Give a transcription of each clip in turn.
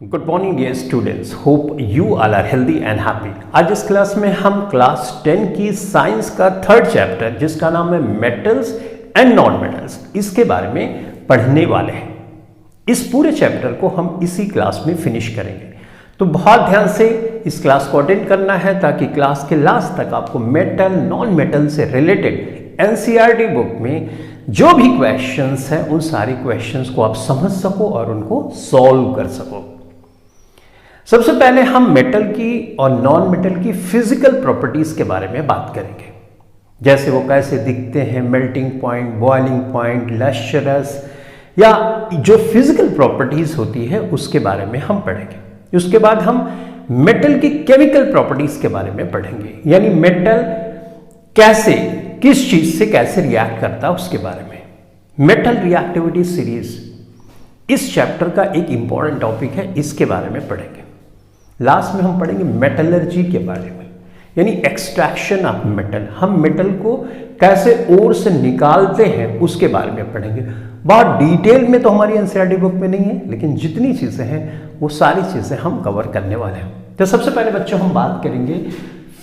Good morning dear students, hope you all are healthy and happy. आज इस class में हम क्लास 10 की साइंस का थर्ड चैप्टर जिसका नाम है मेटल्स एंड नॉन मेटल्स, इसके बारे में पढ़ने वाले हैं। इस पूरे चैप्टर को हम इसी क्लास में फिनिश करेंगे, तो बहुत ध्यान से इस क्लास को अटेंड करना है ताकि क्लास के लास्ट तक आपको मेटल नॉन मेटल से रिलेटेड एनसीईआरटी बुक में जो भी क्वेश्चंस हैं उन सारे क्वेश्चंस को आप समझ सको और उनको सॉल्व कर सको। सबसे पहले हम मेटल की और नॉन मेटल की फिजिकल प्रॉपर्टीज के बारे में बात करेंगे, जैसे वो कैसे दिखते हैं, melting point, boiling point, lustrous, या जो फिजिकल प्रॉपर्टीज होती है उसके बारे में हम पढ़ेंगे। उसके बाद हम मेटल की केमिकल प्रॉपर्टीज के बारे में पढ़ेंगे, यानी मेटल कैसे किस चीज से कैसे रिएक्ट करता है उसके बारे में। मेटल रिएक्टिविटी सीरीज इस चैप्टर का एक इंपॉर्टेंट टॉपिक है, इसके बारे में पढ़ेंगे। लास्ट में हम पढ़ेंगे मेटलर्जी के बारे में, यानी एक्सट्रैक्शन ऑफ मेटल, हम मेटल को कैसे ओर से निकालते हैं उसके बारे में पढ़ेंगे। बहुत डिटेल में तो हमारी एनसीईआरटी बुक में नहीं है, लेकिन जितनी चीजें हैं वो सारी चीजें हम कवर करने वाले हैं। तो सबसे पहले बच्चों हम बात करेंगे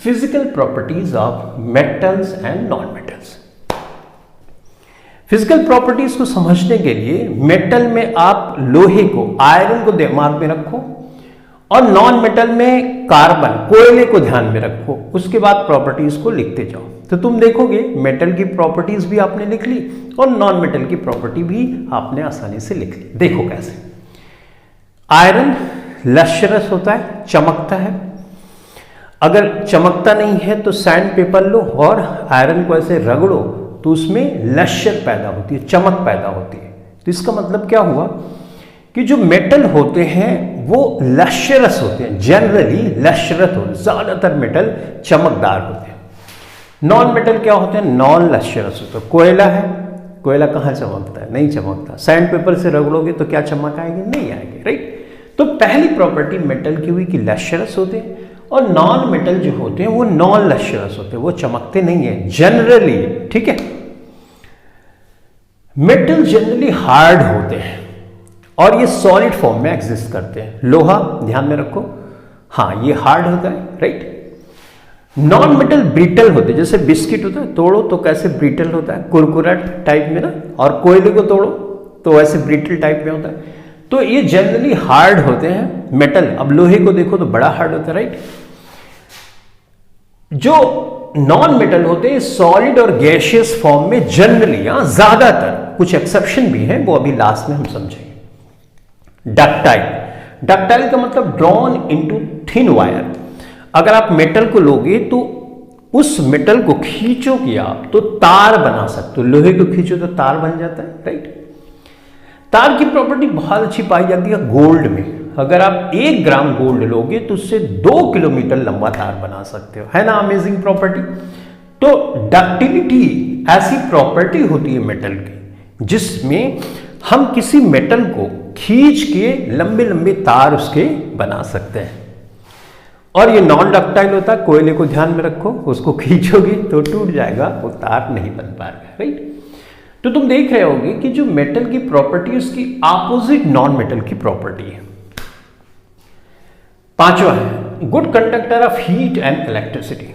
physical properties of metals and non metals. Physical properties को समझने के लिए मेटल में आप लोहे को, आयरन को दिमाग में रखो, और नॉन मेटल में कार्बन, कोयले को ध्यान में रखो। उसके बाद प्रॉपर्टीज को लिखते जाओ, तो तुम देखोगे मेटल की प्रॉपर्टीज भी आपने लिख ली और नॉन मेटल की प्रॉपर्टी भी आपने आसानी से लिख ली। देखो कैसे। आयरन लश्चरस होता है, चमकता है। अगर चमकता नहीं है तो सैंड पेपर लो और आयरन को ऐसे रगड़ो तो उसमें लश्चर पैदा होती है, चमक पैदा होती है। तो इसका मतलब क्या हुआ कि जो मेटल होते हैं वो लश्चरस होते हैं, जनरली लश्चरत होते हैं, ज्यादातर मेटल चमकदार होते हैं। नॉन मेटल क्या होते हैं? नॉन लश्चरस होते हैं। कोयला है, कोयला कहाँ चमकता है? नहीं चमकता। सैंड पेपर से रगड़ोगे तो क्या चमक आएगी? नहीं आएगी, राइट। तो पहली प्रॉपर्टी मेटल की हुई कि लश्चरस होते हैं, और नॉन मेटल जो होते हैं वो नॉन लश्चरस होते हैं, वो चमकते नहीं है जनरली, ठीक है। मेटल जनरली हार्ड होते हैं और ये सॉलिड फॉर्म में एग्जिस्ट करते हैं। लोहा ध्यान में रखो, हाँ ये हार्ड होता है, राइट। नॉन मेटल ब्रिटल होते हैं, जैसे बिस्किट होता है, तोड़ो तो कैसे ब्रिटल होता है, कुरकुरा टाइप में ना, और कोयले को तोड़ो तो ऐसे ब्रिटल टाइप में होता है। तो ये जनरली हार्ड होते हैं मेटल। अब लोहे को देखो तो बड़ा हार्ड होता है, राइट। जो नॉन मेटल होते हैं सॉलिड और गैसियस फॉर्म में जनरली, ज्यादातर, कुछ एक्सेप्शन भी हैं वो अभी लास्ट में हम समझेंगे। डक्टाइल, डक्टाइल का मतलब ड्रॉन इनटू थिन वायर। अगर आप मेटल को लोगे तो उस मेटल को खींचोगे आप तो तार बना सकते हो। लोहे को खींचो तो तार बन जाता है, राइट। तार की प्रॉपर्टी बहुत अच्छी पाई जाती है गोल्ड में। अगर आप 1 ग्राम गोल्ड लोगे तो उससे 2 किलोमीटर लंबा तार बना सकते हो, है ना अमेजिंग प्रॉपर्टी। तो डक्टिलिटी ऐसी प्रॉपर्टी होती है मेटल की जिसमें हम किसी मेटल को खींच के लंबे लंबे तार उसके बना सकते हैं। और ये नॉन डक्टाइल होता है, कोयले को ध्यान में रखो, उसको खींचोगे तो टूट जाएगा, वो तार नहीं बन पाएगा, राइट। तो तुम देख रहे होगे कि जो मेटल की प्रॉपर्टी उसकी ऑपोजिट नॉन मेटल की प्रॉपर्टी है। पांचवा है good conductor of heat and electricity.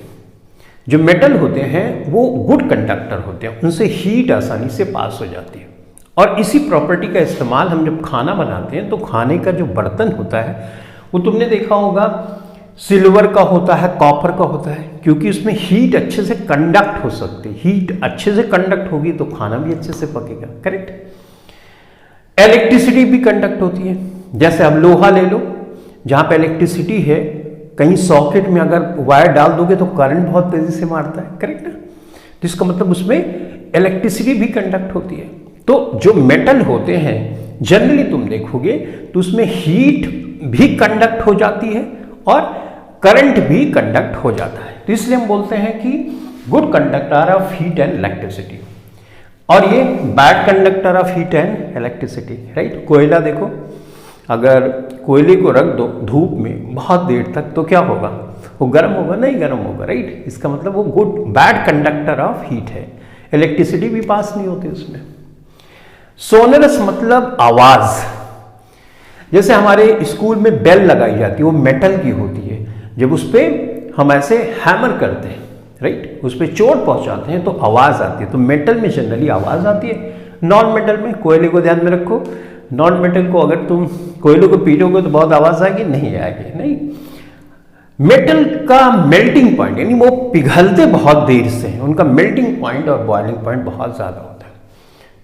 जो मेटल होते हैं वो गुड कंडक्टर होते हैं, उनसे हीट आसानी से पास हो जाती है। और इसी प्रॉपर्टी का इस्तेमाल हम जब खाना बनाते हैं तो खाने का जो बर्तन होता है वो तुमने देखा होगा सिल्वर का होता है, कॉपर का होता है, क्योंकि उसमें हीट अच्छे से कंडक्ट हो सकती है। हीट अच्छे से कंडक्ट होगी तो खाना भी अच्छे से पकेगा, करेक्ट। इलेक्ट्रिसिटी भी कंडक्ट होती है, जैसे अब लोहा ले लो, जहां पे इलेक्ट्रिसिटी है, कहीं सॉकेट में अगर वायर डाल दोगे तो करंट बहुत तेजी से मारता है, करेक्ट ना। तो इसका मतलब उसमें इलेक्ट्रिसिटी भी कंडक्ट होती है। तो जो मेटल होते हैं जनरली तुम देखोगे तो उसमें हीट भी कंडक्ट हो जाती है और करंट भी कंडक्ट हो जाता है। तो इसलिए हम बोलते हैं कि good conductor of heat and electricity, और ये bad conductor of heat and electricity, right. कोयला देखो, अगर कोयले को रख दो धूप में बहुत देर तक तो क्या होगा? वो गर्म होगा? नहीं गर्म होगा, राइट। इसका मतलब वो बैड कंडक्टर ऑफ हीट है, इलेक्ट्रिसिटी भी पास नहीं होती उसमें। सोनरस मतलब आवाज, जैसे हमारे स्कूल में बेल लगाई जाती है, वो मेटल की होती है, जब उस पर हम ऐसे हैमर करते हैं, राइट, उस पर चोट पहुंचाते हैं तो आवाज़ आती है। तो मेटल में जनरली आवाज़ आती है। नॉन मेटल में, कोयले को ध्यान में रखो, नॉन मेटल को अगर तुम कोयले को पीटोगे तो बहुत आवाज़ आएगी, नहीं आएगी, नहीं। मेटल का मेल्टिंग पॉइंट, यानी वो पिघलते बहुत देर से हैं, उनका मेल्टिंग पॉइंट और बॉइलिंग पॉइंट बहुत ज़्यादा होता है।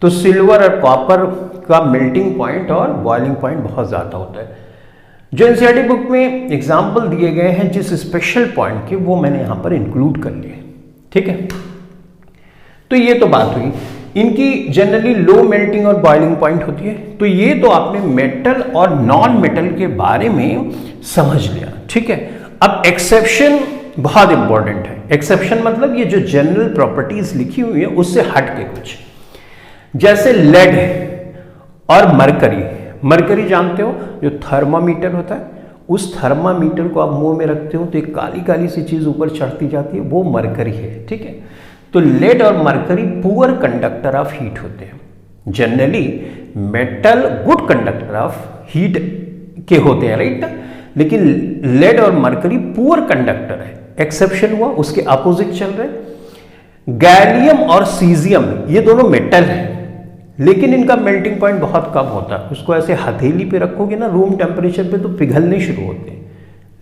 तो सिल्वर और कॉपर का मेल्टिंग पॉइंट और बॉइलिंग पॉइंट बहुत ज़्यादा होता है। जो एनसीईआरटी बुक में एग्जाम्पल दिए गए हैं जिस स्पेशल पॉइंट के, वो मैंने यहाँ पर इंक्लूड कर लिए, ठीक है। तो ये तो बात हुई, इनकी जनरली लो मेल्टिंग और बॉइलिंग पॉइंट होती है। तो ये तो आपने मेटल और नॉन मेटल के बारे में समझ लिया, ठीक है। अब एक्सेप्शन बहुत इंपॉर्टेंट है। एक्सेप्शन मतलब ये जो जनरल प्रॉपर्टीज लिखी हुई है उससे हट के कुछ, जैसे लेड और मरकरी। मरकरी जानते हो, जो थर्मामीटर होता है, उस थर्मामीटर को आप मुंह में रखते हो तो एक काली काली सी चीज ऊपर चढ़ती जाती है, वो मरकरी है, ठीक है। तो लेड और mercury poor conductor of heat होते हैं। Generally metal good conductor of heat के होते हैं, राइट, लेकिन लेड और मरकरी पुअर कंडक्टर है। एक्सेप्शन हुआ, उसके अपोजिट चल रहे। गैलियम और सीजियम, ये दोनों मेटल हैं, लेकिन इनका मेल्टिंग पॉइंट बहुत कम होता है। उसको ऐसे हथेली पे रखोगे ना रूम टेम्परेचर पे तो पिघलने शुरू होते हैं,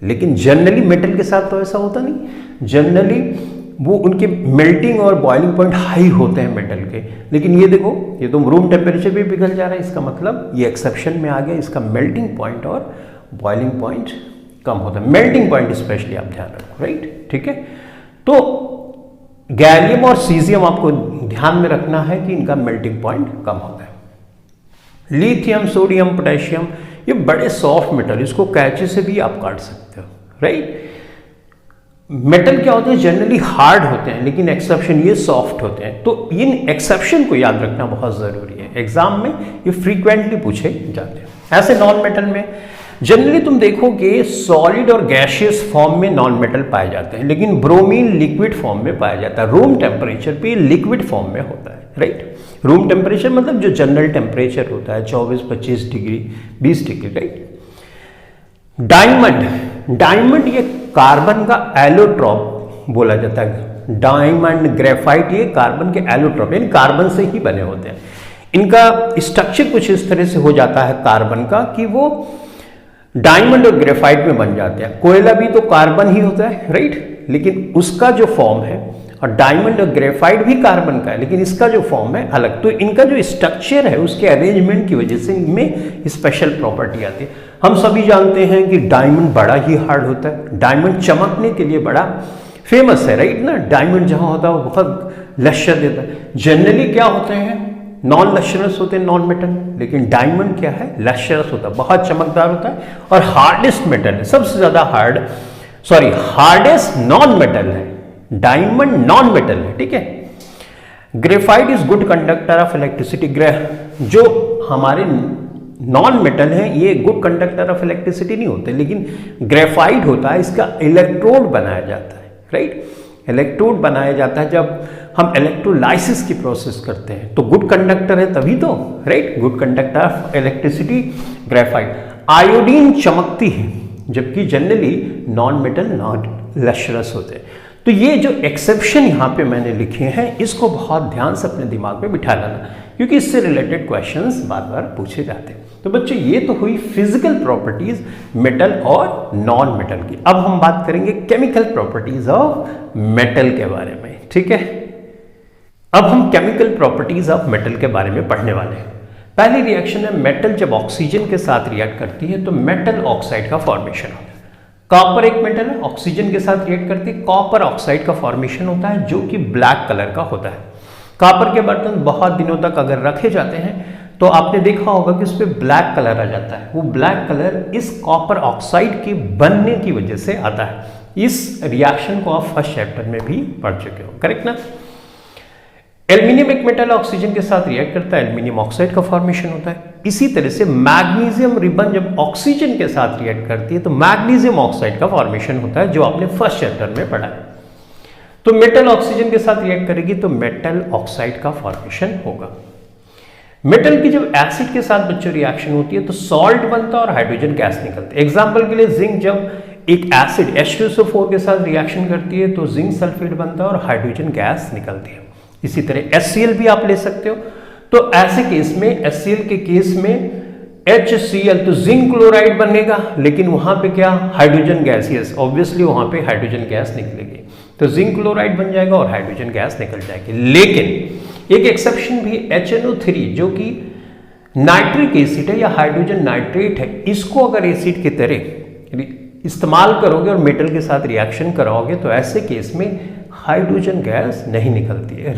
लेकिन जनरली मेटल के साथ तो ऐसा होता नहीं। जनरली वो उनके मेल्टिंग और बॉइलिंग पॉइंट हाई होते हैं मेटल के, लेकिन ये देखो, ये तो रूम टेम्परेचर पे पिघल जा रहा है, इसका मतलब ये एक्सेप्शन में आ गया, इसका मेल्टिंग पॉइंट और बॉइलिंग पॉइंट कम होता है। मेल्टिंग पॉइंट स्पेशली आप ध्यान रखो, राइट, ठीक है। तो गैलियम और सीजियम आपको ध्यान में रखना है कि इनका मेल्टिंग पॉइंट कम होता है। लिथियम, सोडियम, पोटेशियम, ये बड़े सॉफ्ट मेटल, इसको कैंची से भी आप काट सकते हो, राइट। मेटल क्या होते हैं, जनरली हार्ड होते हैं, लेकिन एक्सेप्शन ये सॉफ्ट होते हैं। तो इन एक्सेप्शन को याद रखना बहुत जरूरी है, एग्जाम में ये फ्रीक्वेंटली पूछे जाते हैं। ऐसे नॉन मेटल में जनरली तुम देखोगे सॉलिड और गैसियस फॉर्म में नॉन मेटल पाए जाते हैं, लेकिन ब्रोमीन लिक्विड फॉर्म में पाया जाता है। रूम टेम्परेचर पे लिक्विड फॉर्म में होता है, राइट। रूम टेम्परेचर मतलब जो जनरल टेम्परेचर होता है 24-25 degree, 20 degree, right. Diamond, diamond ये कार्बन का एलोट्रॉप बोला जाता है। डायमंड, ग्रेफाइट, ये कार्बन के एलोट्रॉप यानी कार्बन से ही बने होते हैं। इनका स्ट्रक्चर कुछ इस तरह से हो जाता है कार्बन का कि वो डायमंड और ग्रेफाइट में बन जाते हैं। कोयला भी तो कार्बन ही होता है, राइट, लेकिन उसका जो फॉर्म है, और डायमंड और ग्रेफाइट भी कार्बन का है, लेकिन इसका जो फॉर्म है अलग। तो इनका जो स्ट्रक्चर है उसके अरेंजमेंट की वजह से इनमें स्पेशल प्रॉपर्टी आती है। हम सभी जानते हैं कि डायमंड बड़ा ही हार्ड होता है। डायमंड चमकने के लिए बड़ा फेमस है, राइट ना। डायमंड जहां होता है वो बहुत लश्कर देता है। जनरली क्या होते हैं, नॉन लश्करस होते हैं नॉन मेटल, लेकिन डायमंड क्या है, लश्करस होता है, बहुत चमकदार होता है और हार्डेस्ट मेटल है, सबसे ज्यादा हार्डेस्ट नॉन मेटल है। डायमंड नॉन मेटल है, ठीक है। Graphite is good conductor of electricity. जो हमारे नॉन मेटल है ये गुड कंडक्टर ऑफ इलेक्ट्रिसिटी नहीं होते, लेकिन ग्रेफाइट होता है, इसका इलेक्ट्रोड बनाया जाता है, राइट। इलेक्ट्रोड बनाया जाता है जब हम इलेक्ट्रोलाइसिस की प्रोसेस करते हैं, तो गुड कंडक्टर है तभी तो, right, good conductor of electricity graphite. Iodine चमकती है, जबकि जनरली नॉन मेटल नॉन लश्करस होते हैं। तो ये जो एक्सेप्शन यहाँ पे मैंने लिखे हैं इसको बहुत ध्यान से अपने दिमाग में बिठा लेना, क्योंकि इससे रिलेटेड क्वेश्चंस बार बार पूछे जाते हैं। तो बच्चों ये तो हुई फिजिकल प्रॉपर्टीज मेटल और नॉन मेटल की। अब हम बात करेंगे केमिकल प्रॉपर्टीज ऑफ मेटल के बारे में, ठीक है। अब हम केमिकल प्रॉपर्टीज ऑफ मेटल के बारे में पढ़ने वाले हैं। पहली रिएक्शन है, मेटल जब ऑक्सीजन के साथ रिएक्ट करती है तो मेटल ऑक्साइड का फॉर्मेशन होता है। कॉपर एक मेटल है, ऑक्सीजन के साथ रिएक्ट करती है, कॉपर ऑक्साइड का फॉर्मेशन होता है जो कि ब्लैक कलर का होता है। कॉपर के बर्तन बहुत दिनों तक अगर रखे जाते हैं तो आपने देखा होगा कि उस पर ब्लैक कलर आ जाता है। वो ब्लैक कलर इस कॉपर ऑक्साइड के बनने की वजह से आता है। इस रिएक्शन को आप फर्स्ट चैप्टर में भी पढ़ चुके हो, करेक्ट ना। एल्यूमिनियम एक मेटल ऑक्सीजन के साथ रिएक्ट करता है, एल्यूमिनियम ऑक्साइड का फॉर्मेशन होता है। इसी तरह से मैग्नीशियम रिबन जब ऑक्सीजन के साथ रिएक्ट करती है तो मैग्नीशियम ऑक्साइड का फॉर्मेशन होता है, जो आपने फर्स्ट चैप्टर में पढ़ा है। तो मेटल ऑक्सीजन के साथ रिएक्ट करेगी तो मेटल ऑक्साइड का फॉर्मेशन होगा। मेटल की जब एसिड के साथ बच्चों रिएक्शन होती है तो सॉल्ट बनता है और हाइड्रोजन गैस निकलती है। एग्जांपल के लिए जिंक जब एक एसिड H2SO4 के साथ रिएक्शन करती है तो जिंक सल्फेट बनता है और हाइड्रोजन गैस निकलती है। इसी तरह HCl भी आप ले सकते हो। तो ऐसे केस में HCl के केस में HCl तो जिंक क्लोराइड बनेगा, लेकिन वहां पे क्या हाइड्रोजन गैस, यस ऑब्वियसली वहां पे हाइड्रोजन गैस निकलेगी, तो जिंक क्लोराइड बन जाएगा और हाइड्रोजन गैस निकल जाएगी। लेकिन एक एक्सेप्शन भी HNO3 जो कि नाइट्रिक एसिड है या हाइड्रोजन नाइट्रेट है, इसको अगर एसिड की तरह इस्तेमाल करोगे और मेटल के साथ रिएक्शन कराओगे तो ऐसे केस में हाइड्रोजन गैस नहीं निकलती है।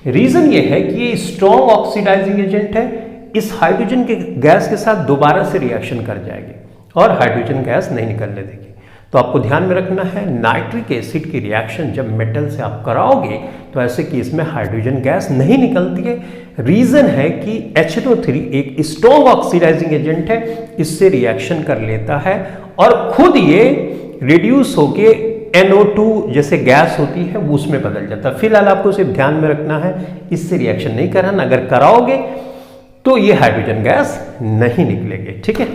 रीजन ये है कि ये स्ट्रॉन्ग ऑक्सीडाइजिंग एजेंट है, इस हाइड्रोजन के गैस के साथ दोबारा से रिएक्शन कर जाएगी और हाइड्रोजन गैस नहीं निकलने देगी। तो आपको ध्यान में रखना है, नाइट्रिक एसिड की रिएक्शन जब मेटल से आप कराओगे तो ऐसे केस में हाइड्रोजन गैस नहीं निकलती है। रीजन है कि HNO3 एक स्ट्रॉन्ग ऑक्सीडाइजिंग एजेंट है, इससे रिएक्शन कर लेता है और खुद ये रिड्यूस होके NO2 जैसे गैस होती है वो उसमें बदल जाता है। फिलहाल आपको सिर्फ ध्यान में रखना है, इससे रिएक्शन नहीं कराना, अगर कराओगे तो ये हाइड्रोजन गैस नहीं निकलेगी, ठीक है।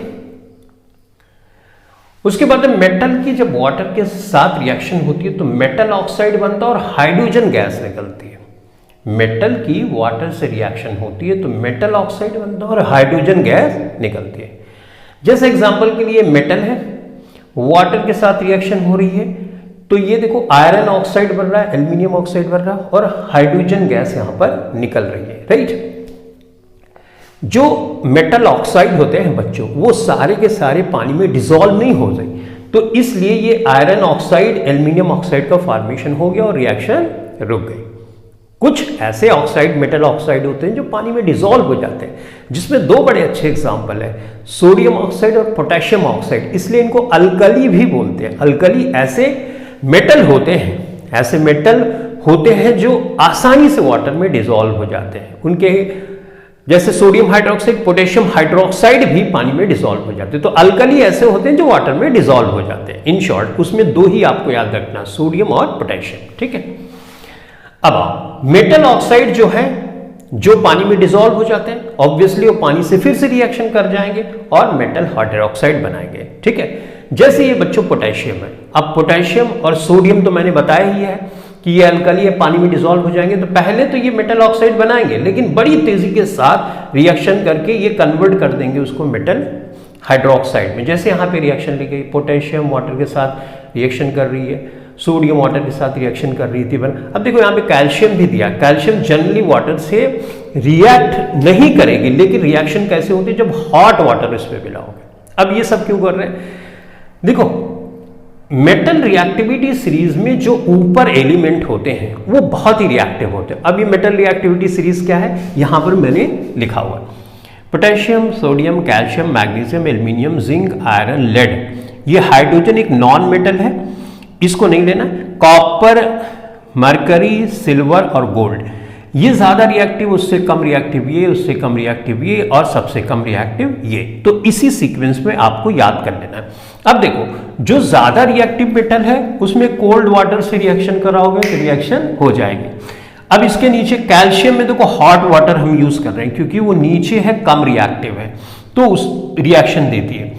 उसके बाद मेटल की जब वाटर के साथ रिएक्शन होती है तो मेटल ऑक्साइड बनता है और हाइड्रोजन गैस निकलती है। मेटल की वाटर से रिएक्शन होती है तो मेटल ऑक्साइड बनता है और हाइड्रोजन गैस निकलती है। जैसे एग्जांपल के लिए मेटल है, वाटर के साथ रिएक्शन हो रही है तो ये देखो आयरन ऑक्साइड बन रहा है, एल्यूमिनियम ऑक्साइड बन रहा है और हाइड्रोजन गैस यहां पर निकल रही है, राइट। जो मेटल ऑक्साइड होते हैं बच्चों वो सारे के सारे पानी में डिसॉल्व नहीं हो गए, तो इसलिए ये आयरन ऑक्साइड एल्यूमिनियम ऑक्साइड का फॉर्मेशन हो गया और रिएक्शन रुक गई। कुछ ऐसे ऑक्साइड मेटल ऑक्साइड होते हैं जो पानी में डिसॉल्व हो जाते हैं, जिसमें दो बड़े अच्छे एग्जाम्पल है, सोडियम ऑक्साइड और पोटेशियम ऑक्साइड, इसलिए इनको अल्कली भी बोलते हैं। अल्कली ऐसे मेटल होते हैं जो आसानी से वाटर में डिसॉल्व हो जाते हैं। उनके जैसे सोडियम हाइड्रोक्साइड, पोटेशियम हाइड्रोक्साइड भी पानी में डिसॉल्व हो जाते हैं। तो अल्कली ऐसे होते हैं जो वाटर में डिसॉल्व हो जाते हैं। इन शॉर्ट उसमें दो ही आपको याद रखना, सोडियम और पोटेशियम, ठीक है। अब मेटल ऑक्साइड जो है जो पानी में डिसॉल्व हो जाते हैं, ऑब्वियसली वो पानी से फिर से रिएक्शन कर जाएंगे और मेटल हाइड्रोक्साइड बनाएंगे, ठीक है। जैसे ये बच्चों पोटेशियम है, अब पोटेशियम और सोडियम तो मैंने बताया ही है कि ये अल्कली है, पानी में डिसॉल्व हो जाएंगे, तो पहले तो ये मेटल ऑक्साइड बनाएंगे, लेकिन बड़ी तेजी के साथ रिएक्शन करके ये कन्वर्ट कर देंगे उसको मेटल हाइड्रोक्साइड में। जैसे यहाँ पे रिएक्शन ली गई, पोटेशियम वाटर के साथ रिएक्शन कर रही है, सोडियम वाटर के साथ रिएक्शन कर रही थी। अब देखो यहाँ पे कैल्शियम भी दिया, कैल्शियम जनरली वाटर से रिएक्ट नहीं करेगी, लेकिन रिएक्शन कैसे होती है जब हॉट वाटर इस पे मिलाओगे। अब ये सब क्यों कर रहे हैं, देखो मेटल रिएक्टिविटी सीरीज में जो ऊपर एलिमेंट होते हैं वो बहुत ही रिएक्टिव होते हैं। अब ये मेटल रिएक्टिविटी सीरीज क्या है, यहां पर मैंने लिखा हुआ है, potassium, sodium, calcium, magnesium, aluminium, zinc, iron, lead. ये हाइड्रोजन एक नॉन मेटल है, इसको नहीं लेना। कॉपर, मरकरी, सिल्वर और गोल्ड, ये ज्यादा रिएक्टिव, उससे कम रिएक्टिव ये, उससे कम रिएक्टिव ये और सबसे कम रिएक्टिव ये। तो इसी सीक्वेंस में आपको याद कर लेना है। अब देखो जो ज्यादा रिएक्टिव मेटल है उसमें कोल्ड वाटर से रिएक्शन कराओगे तो रिएक्शन हो जाएगी। अब इसके नीचे कैल्शियम में देखो हॉट वाटर हम यूज कर रहे हैं क्योंकि वो नीचे है, कम रिएक्टिव है, तो उस रिएक्शन देती है।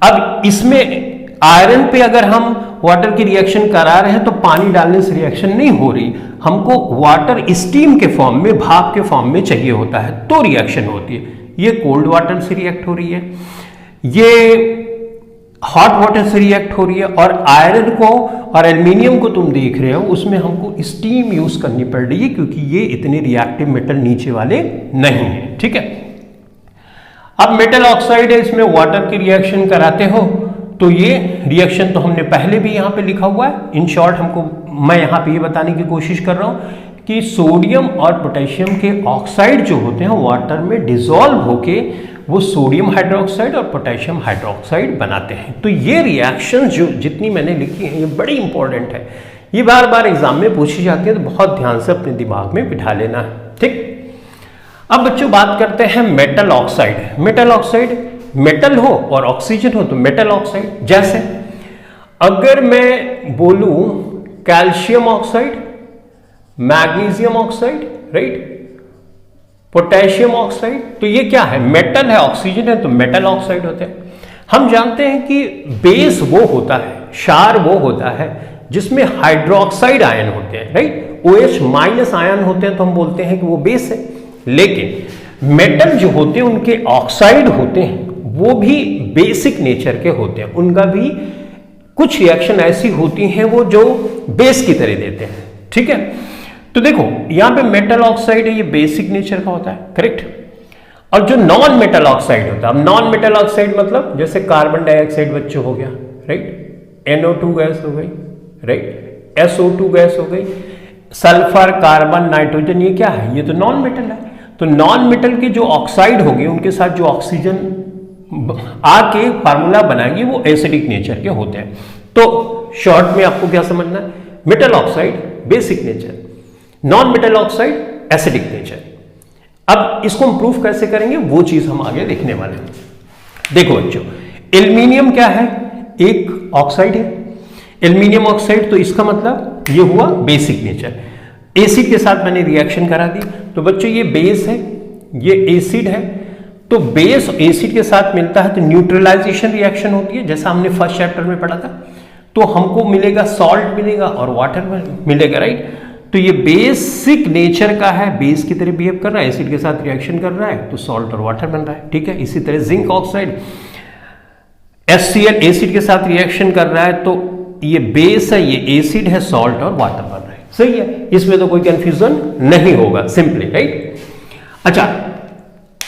अब इसमें आयरन पे अगर हम वाटर की रिएक्शन करा रहे हैं तो पानी डालने से रिएक्शन नहीं हो रही, हमको वाटर स्टीम के फॉर्म में, भाप के फॉर्म में चाहिए होता है तो रिएक्शन होती है। ये कोल्ड वाटर से रिएक्ट हो रही है, ये हॉट वाटर से रिएक्ट हो रही है, और आयरन को और एल्यूमिनियम को तुम देख रहे हो उसमें हमको स्टीम यूज करनी पड़ रही है क्योंकि ये इतने रिएक्टिव मेटल नीचे वाले नहीं है, ठीक है। अब मेटल ऑक्साइड है, इसमें वाटर की रिएक्शन कराते हो तो ये रिएक्शन तो हमने पहले भी यहां पे लिखा हुआ है। इन शॉर्ट मैं यहां पे ये बताने की कोशिश कर रहा हूं कि सोडियम और पोटेशियम के ऑक्साइड जो होते हैं वाटर में डिसॉल्व होके वो सोडियम हाइड्रोक्साइड और पोटेशियम हाइड्रोक्साइड बनाते हैं। तो ये रिएक्शन जो जितनी मैंने लिखी है ये बड़ी इंपॉर्टेंट है, ये बार बार एग्जाम में पूछी जाती है, तो बहुत ध्यान से अपने दिमाग में बिठा लेना है, ठीक। अब बच्चों बात करते हैं metal oxide. Metal oxide metal हो और ऑक्सीजन हो तो मेटल ऑक्साइड। जैसे अगर मैं बोलूं calcium oxide, magnesium oxide, right, potassium oxide, तो ये क्या है, मेटल है, ऑक्सीजन है, तो मेटल ऑक्साइड होते हैं। हम जानते हैं कि बेस वो होता है, क्षार वो होता है जिसमें हाइड्रोक्साइड आयन होते हैं, राइट, OH माइनस आयन होते हैं, तो हम बोलते हैं कि वो बेस है। लेकिन मेटल जो होते हैं उनके ऑक्साइड होते हैं वो भी बेसिक नेचर के होते हैं, उनका भी कुछ रिएक्शन ऐसी होती हैं वो जो बेस की तरह देते हैं, ठीक है। तो देखो यहां पे मेटल ऑक्साइड है, ये बेसिक नेचर का होता है, करेक्ट। और जो नॉन मेटल ऑक्साइड होता है, अब नॉन मेटल ऑक्साइड मतलब जैसे कार्बन डाइऑक्साइड बच्चों हो गया, राइट, NO2 गैस हो गई, राइट, SO2 गैस हो गई, सल्फर, कार्बन, नाइट्रोजन, ये क्या है, ये तो नॉन मेटल है। तो नॉन मेटल के जो ऑक्साइड होंगे उनके साथ जो ऑक्सीजन आके फार्मूला बनाएंगे वो एसिडिक नेचर के होते हैं। तो शॉर्ट में आपको क्या समझना है, metal oxide basic nature, non metal oxide acidic nature. अब इसको हम प्रूफ कैसे करेंगे वो चीज हम आगे देखने वाले हैं। देखो बच्चों, एल्यूमिनियम क्या है, एक ऑक्साइड है, एल्यूमिनियम ऑक्साइड, तो इसका मतलब ये हुआ बेसिक नेचर। एसिड के साथ मैंने रिएक्शन करा दी, तो बच्चों ये बेस है, ये एसिड है, तो बेस एसिड के साथ मिलता है तो न्यूट्रलाइजेशन रिएक्शन होती है, जैसा हमने फर्स्ट चैप्टर में पढ़ा था। तो हमको मिलेगा सॉल्ट मिलेगा और वाटर मिलेगा, राइट। तो ये बेसिक नेचर का है, बेस की तरह बिहेव कर रहा है, एसिड के साथ रिएक्शन कर रहा है तो सॉल्ट और वाटर बन रहा है, ठीक है। इसी तरह जिंक ऑक्साइड HCl एसिड के साथ रिएक्शन कर रहा है तो ये बेस है, ये एसिड है, सॉल्ट और वाटर बन रहा है, सही है, इसमें तो कोई कंफ्यूजन नहीं होगा, सिंपली, राइट। अच्छा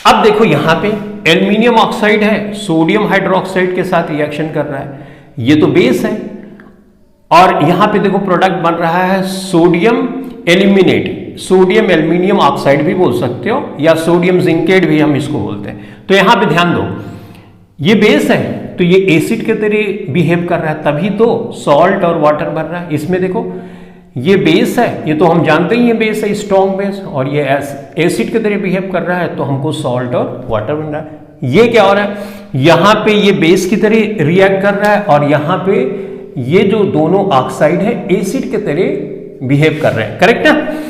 अब देखो यहां पे एल्यूमिनियम ऑक्साइड है, सोडियम हाइड्रोक्साइड के साथ रिएक्शन कर रहा है, ये तो बेस है, और यहां पे देखो प्रोडक्ट बन रहा है sodium aluminate, sodium aluminium oxide भी बोल सकते हो या सोडियम जिंकेट भी हम इसको बोलते हैं। तो यहां पे ध्यान दो, ये बेस है तो ये एसिड के तरह बिहेव कर रहा है, तभी तो सॉल्ट और वाटर बन रहा है। इसमें देखो ये बेस है, ये तो हम जानते ही ये बेस है, स्ट्रॉन्ग बेस, और ये एसिड के तरह बिहेव कर रहा है तो हमको सॉल्ट और वाटर बन रहा है। ये क्या हो रहा है, यहां पे ये बेस की तरह रिएक्ट कर रहा है और यहां पे ये जो दोनों ऑक्साइड है एसिड के तरह बिहेव कर रहे हैं, करेक्ट है।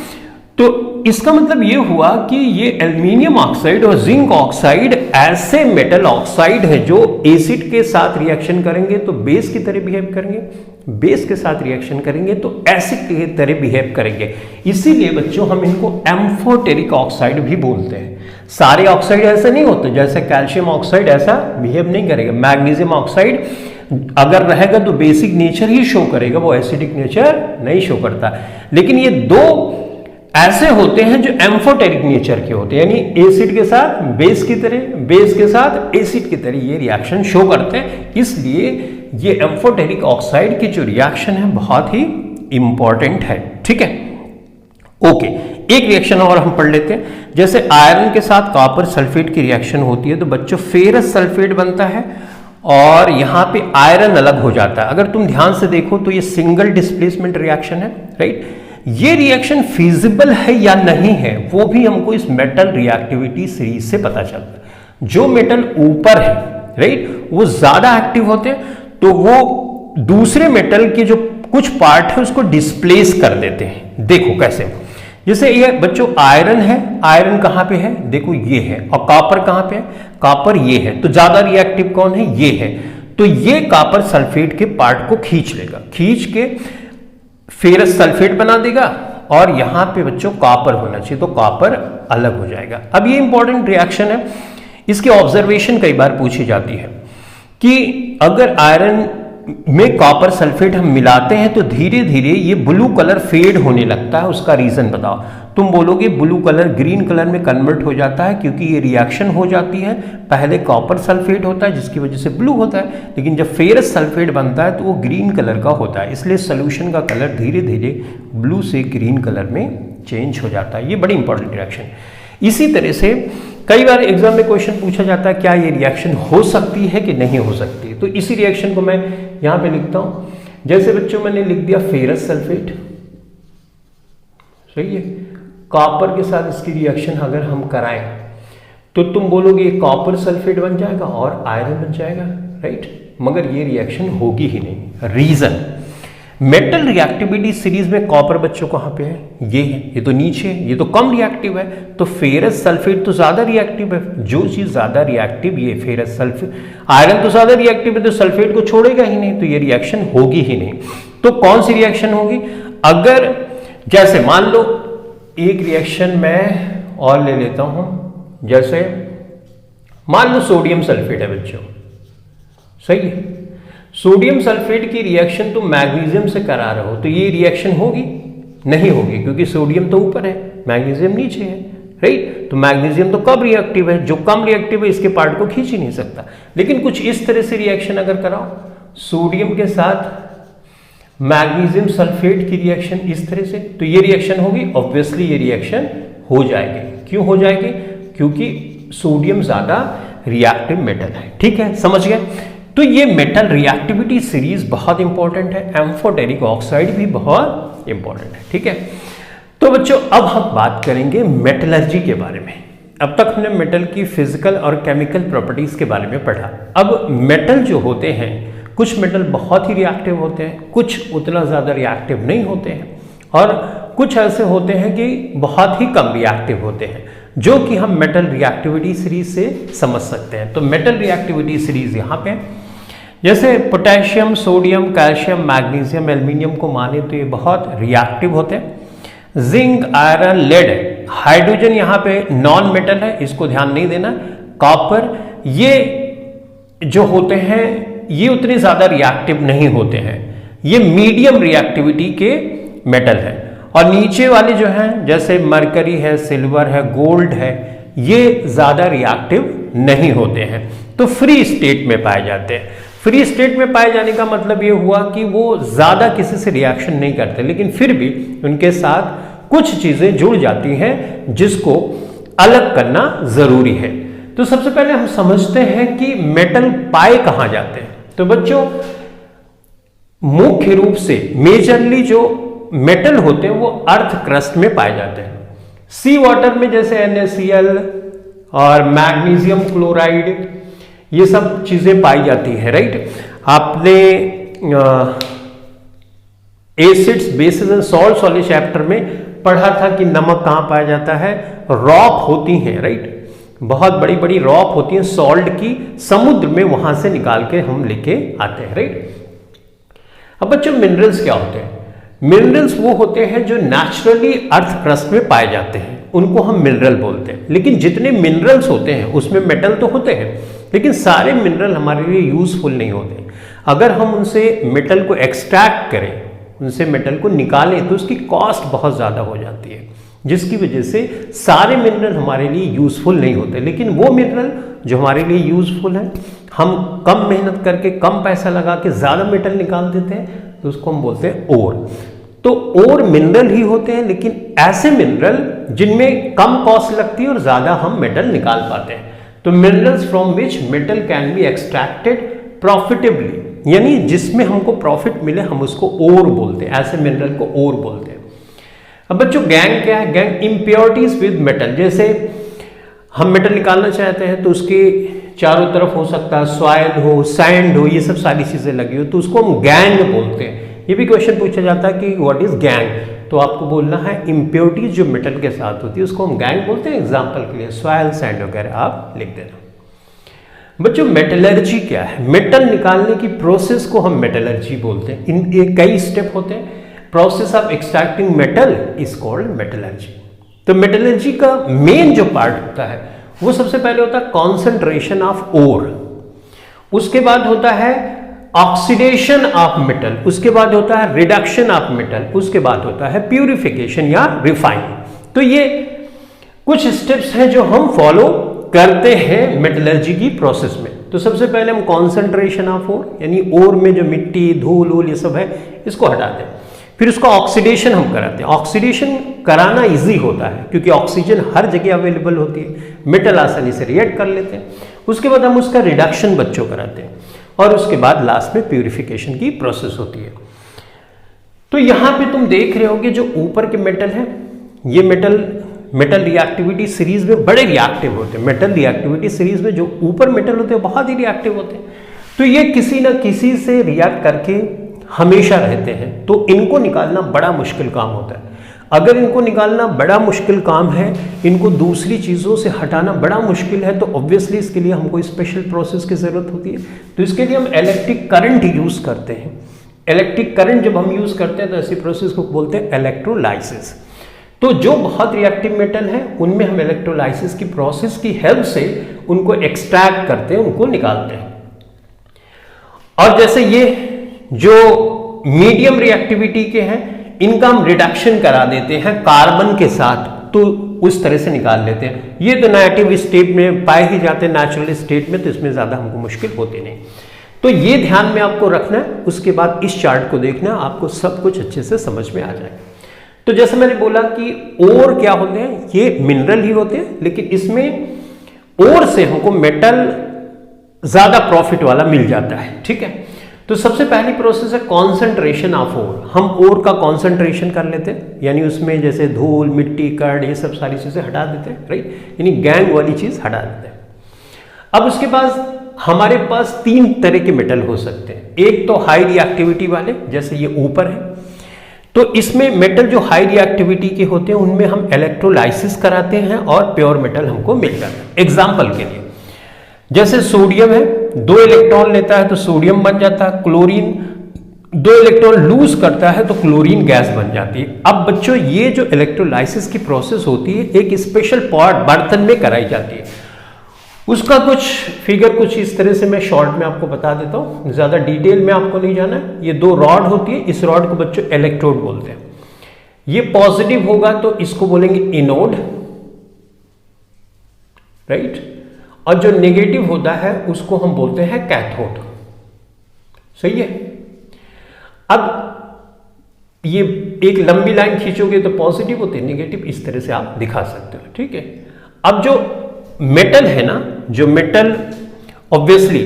तो इसका मतलब ये हुआ कि ये एल्यूमिनियम ऑक्साइड और जिंक ऑक्साइड ऐसे मेटल ऑक्साइड है जो एसिड के साथ रिएक्शन करेंगे तो बेस की तरह बिहेव करेंगे, बेस के साथ रिएक्शन करेंगे तो एसिड की तरह बिहेव करेंगे। इसीलिए बच्चों हम इनको एम्फोटेरिक ऑक्साइड भी बोलते हैं। सारे ऑक्साइड ऐसे नहीं होते, जैसे कैल्शियम ऑक्साइड ऐसा बिहेव नहीं करेगा, मैग्नीशियम ऑक्साइड अगर रहेगा तो बेसिक नेचर ही शो करेगा, वो एसिडिक नेचर नहीं शो करता। लेकिन ये दो ऐसे होते हैं जो एम्फोटेरिक नेचर के होते हैं, यानी एसिड के साथ बेस की तरह, बेस के साथ एसिड की तरह ये रिएक्शन शो करते हैं। इसलिए ये एम्फोटेरिक ऑक्साइड की जो रिएक्शन है बहुत ही इंपॉर्टेंट है, ठीक है। ओके, एक रिएक्शन और हम पढ़ लेते हैं। जैसे आयरन के साथ कॉपर सल्फेट की रिएक्शन होती है तो बच्चों फेरस सल्फेट बनता है और यहां पे आयरन अलग हो जाता है। अगर तुम ध्यान से देखो तो ये सिंगल डिस्प्लेसमेंट रिएक्शन है, राइट। ये रिएक्शन फिजिबल है या नहीं है वो भी हमको इस मेटल रिएक्टिविटी सीरीज से पता चलता है। जो मेटल ऊपर है, राइट, वो ज्यादा एक्टिव होते हैं तो वो दूसरे मेटल के जो कुछ पार्ट है उसको डिस्प्लेस कर देते हैं। देखो कैसे, जैसे ये बच्चों आयरन है, आयरन कहां पे है, देखो ये है, और कॉपर कहां पे है, कॉपर ये है, तो ज्यादा रिएक्टिव कौन है, ये है। तो ये कॉपर सल्फेट के पार्ट को खींच लेगा, खींच के फेरस सल्फेट बना देगा और यहां पे बच्चों कॉपर होना चाहिए तो कॉपर अलग हो जाएगा। अब ये इंपॉर्टेंट रिएक्शन है, इसकी ऑब्जर्वेशन कई बार पूछी जाती है कि अगर आयरन में कॉपर सल्फेट हम मिलाते हैं तो धीरे धीरे ये ब्लू कलर फेड होने लगता है, उसका रीजन बताओ। तुम बोलोगे ब्लू कलर ग्रीन कलर में कन्वर्ट हो जाता है क्योंकि ये रिएक्शन हो जाती है, पहले कॉपर सल्फेट होता है जिसकी वजह से ब्लू होता है, लेकिन जब फेरस सल्फेट बनता है तो वो ग्रीन कलर का होता है, इसलिए सोल्यूशन का कलर धीरे धीरे ब्लू से ग्रीन कलर में चेंज हो जाता है। ये बड़ी इंपॉर्टेंट रिएक्शन। इसी तरह से कई बार एग्जाम में क्वेश्चन पूछा जाता है क्या ये रिएक्शन हो सकती है कि नहीं हो सकती, तो इसी रिएक्शन को मैं यहां पे लिखता हूं। जैसे बच्चों मैंने लिख दिया फेरस सल्फेट, सही है, कॉपर के साथ इसकी रिएक्शन अगर हम कराएं तो तुम बोलोगे ये कॉपर सल्फेट बन जाएगा और आयरन बन जाएगा, राइट, मगर ये रिएक्शन होगी ही नहीं। रीजन मेटल रिएक्टिविटी सीरीज में कॉपर बच्चों कहाँ पे है, ये है, ये तो नीचे है, ये तो कम रिएक्टिव है, तो फेरस सल्फेट तो ज्यादा रिएक्टिव है। जो चीज ज्यादा रिएक्टिव, ये फेरस सल्फेट, आयरन तो ज्यादा रिएक्टिव है, तो सल्फेट को छोड़ेगा ही नहीं, तो ये रिएक्शन होगी ही नहीं। तो कौन सी रिएक्शन होगी, अगर जैसे मान लो एक रिएक्शन मैं और ले लेता हूं, जैसे मान लो सोडियम सल्फेट है बच्चों, सही है, सोडियम सल्फेट की रिएक्शन तुम मैग्नीशियम से करा रहे हो, तो ये रिएक्शन होगी नहीं होगी, क्योंकि सोडियम तो ऊपर है, मैग्नीशियम नीचे है, राइट। तो मैग्नीशियम तो कम रिएक्टिव है, जो कम रिएक्टिव है इसके पार्ट को खींच ही नहीं सकता। लेकिन कुछ इस तरह से रिएक्शन अगर कराओ, सोडियम के साथ मैग्नीशियम सल्फेट की रिएक्शन इस तरह से, तो ये रिएक्शन होगी, ऑब्वियसली ये रिएक्शन हो जाएगी। क्यों हो जाएगी, क्योंकि सोडियम ज्यादा रिएक्टिव मेटल है। ठीक है, समझ गए। तो ये मेटल रिएक्टिविटी सीरीज बहुत इंपॉर्टेंट है, एम्फोटेरिक ऑक्साइड भी बहुत इंपॉर्टेंट है। ठीक है, तो बच्चों अब हम बात करेंगे मेटलर्जी के बारे में। अब तक हमने मेटल की फिजिकल और केमिकल प्रॉपर्टीज के बारे में पढ़ा। अब मेटल जो होते हैं, कुछ मेटल बहुत ही रिएक्टिव होते हैं, कुछ उतना ज़्यादा रिएक्टिव नहीं होते हैं, और कुछ ऐसे होते हैं कि बहुत ही कम रिएक्टिव होते हैं, जो कि हम मेटल रिएक्टिविटी सीरीज से समझ सकते हैं। तो मेटल रिएक्टिविटी सीरीज यहाँ पे, जैसे potassium, sodium, calcium, magnesium, aluminium को माने तो ये बहुत रिएक्टिव होते हैं। जिंक, आयरन, लेड, हाइड्रोजन यहाँ पे नॉन मेटल है, इसको ध्यान नहीं देना। कॉपर, ये जो होते हैं ये उतने ज्यादा रिएक्टिव नहीं होते हैं, ये मीडियम रिएक्टिविटी के मेटल है। और नीचे वाले जो हैं, जैसे मरकरी है, सिल्वर है, गोल्ड है, ये ज्यादा रिएक्टिव नहीं होते हैं, तो फ्री स्टेट में पाए जाते हैं। फ्री स्टेट में पाए जाने का मतलब ये हुआ कि वो ज्यादा किसी से रिएक्शन नहीं करते, लेकिन फिर भी उनके साथ कुछ चीजें जुड़ जाती हैं जिसको अलग करना जरूरी है। तो सबसे पहले हम समझते हैं कि मेटल पाए कहां जाते हैं। तो बच्चों मुख्य रूप से मेजरली जो मेटल होते हैं वो अर्थ क्रस्ट में पाए जाते हैं। सी वाटर में जैसे NaCl और मैग्नीशियम क्लोराइड, ये सब चीजें पाई जाती है, राइट। आपने एसिड्स, बेसिस एंड सॉल्ट्स वाले चैप्टर में पढ़ा था कि नमक कहां पाया जाता है, रॉक होती हैं, राइट, बहुत बड़ी बड़ी रॉक होती हैं सॉल्ट की, समुद्र में वहां से निकाल के हम लेके आते हैं, राइट। अब बच्चों मिनरल्स क्या होते हैं, मिनरल्स वो होते हैं जो नेचुरली अर्थ क्रस्ट में पाए जाते हैं, उनको हम मिनरल बोलते हैं। लेकिन जितने मिनरल्स होते हैं उसमें मेटल तो होते हैं, लेकिन सारे मिनरल हमारे लिए यूजफुल नहीं होते। अगर हम उनसे मेटल को एक्सट्रैक्ट करें, उनसे मेटल को निकालें, तो उसकी कॉस्ट बहुत ज़्यादा हो जाती है, जिसकी वजह से सारे मिनरल हमारे लिए यूजफुल नहीं होते। लेकिन वो मिनरल जो हमारे लिए यूजफुल है, हम कम मेहनत करके कम पैसा लगा के ज़्यादा मेटल निकाल देते हैं, तो उसको हम बोलते हैं ओर। तो ओर मिनरल ही होते हैं, लेकिन ऐसे मिनरल जिनमें कम कॉस्ट लगती है और ज़्यादा हम मेटल निकाल पाते हैं। तो minerals from which metal can be extracted profitably, यानी जिसमें हमको प्रॉफिट मिले, हम उसको ओर बोलते हैं, ऐसे मिनरल को ओर बोलते हैं। अब बच्चों गैंग क्या है, गैंग इम्प्योरिटीज विद मेटल। जैसे हम मेटल निकालना चाहते हैं तो उसके चारों तरफ हो सकता है सॉइल हो, सैंड हो, ये सब सारी चीजें लगी हो, तो उसको हम गैंग बोलते हैं। ये भी क्वेश्चन पूछा जाता है कि व्हाट इज गैंग, तो आपको बोलना है इम्प्योरिटीज जो मेटल के साथ होती है उसको हम गैंग बोलते हैं। एग्जाम्पल के लिए सॉइल, सैंड वगैरह आप लिख देना। बच्चों मेटलर्जी क्या है, मेटल निकालने की प्रोसेस को हम मेटलर्जी बोलते हैं। इन कई स्टेप होते हैं। Process of extracting metal is called metallurgy. तो मेटलर्जी का मेन जो पार्ट होता है वो सबसे पहले होता है कॉन्सेंट्रेशन ऑफ ओर, उसके बाद होता है ऑक्सीडेशन ऑफ मेटल, उसके बाद होता है रिडक्शन ऑफ मेटल, उसके बाद होता है प्यूरिफिकेशन या रिफाइन। तो ये कुछ स्टेप्स हैं जो हम फॉलो करते हैं मेटलर्जी की प्रोसेस में। तो सबसे पहले हम कॉन्सेंट्रेशन ऑफ ओर, यानी ओर में जो मिट्टी, धूल वूल ये सब है, इसको हटाते हैं। फिर उसका ऑक्सीडेशन हम कराते हैं। ऑक्सीडेशन कराना इजी होता है क्योंकि ऑक्सीजन हर जगह अवेलेबल होती है, मेटल आसानी से रिएक्ट कर लेते हैं। उसके बाद हम उसका रिडक्शन बच्चों कराते हैं, और उसके बाद लास्ट में प्यूरिफिकेशन की प्रोसेस होती है। तो यहाँ पे तुम देख रहे होगे जो ऊपर के मेटल है, ये मेटल रिएक्टिविटी सीरीज में बड़े रिएक्टिव होते हैं। मेटल रिएक्टिविटी सीरीज में जो ऊपर मेटल होते हैं बहुत ही रिएक्टिव होते हैं। तो ये किसी न किसी से रिएक्ट करके हमेशा रहते हैं, तो इनको निकालना बड़ा मुश्किल काम होता है। अगर इनको निकालना बड़ा मुश्किल काम है, इनको दूसरी चीज़ों से हटाना बड़ा मुश्किल है, तो ऑब्वियसली इसके लिए हमको स्पेशल प्रोसेस की ज़रूरत होती है। तो इसके लिए हम इलेक्ट्रिक करंट यूज़ करते हैं। इलेक्ट्रिक करंट जब हम यूज़ करते हैं तो ऐसी प्रोसेस को बोलते हैं इलेक्ट्रोलाइसिस। तो जो बहुत रिएक्टिव मेटल है उनमें हम इलेक्ट्रोलाइसिस की प्रोसेस की हेल्प से उनको एक्सट्रैक्ट करते हैं, उनको निकालते हैं। और जैसे ये जो मीडियम रिएक्टिविटी के हैं, इनका हम रिडक्शन करा देते हैं कार्बन के साथ, तो उस तरह से निकाल लेते हैं। ये तो नेटिव स्टेट में पाए ही जाते हैं, नेचुरल स्टेट में, तो इसमें ज़्यादा हमको मुश्किल होती नहीं। तो ये ध्यान में आपको रखना है। उसके बाद इस चार्ट को देखना, आपको सब कुछ अच्छे से समझ में आ जाए। तो जैसे मैंने बोला कि ओर क्या होते हैं, ये मिनरल ही होते हैं, लेकिन इसमें ओर से हमको मेटल ज़्यादा प्रॉफिट वाला मिल जाता है। ठीक है, तो सबसे पहली प्रोसेस है कॉन्सेंट्रेशन ऑफ ओर। हम ओर का कॉन्सेंट्रेशन कर लेते हैं, यानी उसमें जैसे धूल, मिट्टी, कण, ये सब सारी चीज़ें हटा देते हैं, राइट, यानी गैंग वाली चीज़ हटा देते हैं। अब उसके बाद हमारे पास 3 तरह के मेटल हो सकते हैं। एक तो हाई रिएक्टिविटी वाले, जैसे ये ऊपर है, तो इसमें मेटल जो हाई रिएक्टिविटी के होते हैं उनमें हम इलेक्ट्रोलाइसिस कराते हैं और प्योर मेटल हमको मिल जाता है। एग्जाम्पल के लिए जैसे सोडियम है, 2 इलेक्ट्रॉन लेता है तो सोडियम बन जाता है। क्लोरीन 2 इलेक्ट्रॉन लूज करता है तो क्लोरीन गैस बन जाती है। अब बच्चों, ये जो इलेक्ट्रोलाइसिस की प्रोसेस होती है एक स्पेशल पॉट बर्तन में कराई जाती है। उसका कुछ फिगर कुछ इस तरह से मैं शॉर्ट में आपको बता देता हूँ, ज़्यादा डिटेल में आपको नहीं जाना है। ये 2 रॉड होती है, इस रॉड को बच्चों इलेक्ट्रोड बोलते हैं। ये पॉजिटिव होगा तो इसको बोलेंगे एनोड, राइट, और जो नेगेटिव होता है उसको हम बोलते हैं कैथोड। सही है। अब ये एक लंबी लाइन खींचोगे तो पॉजिटिव होते हैं, नेगेटिव, इस तरह से आप दिखा सकते हो। ठीक है। अब जो मेटल है ना, जो मेटल ऑब्वियसली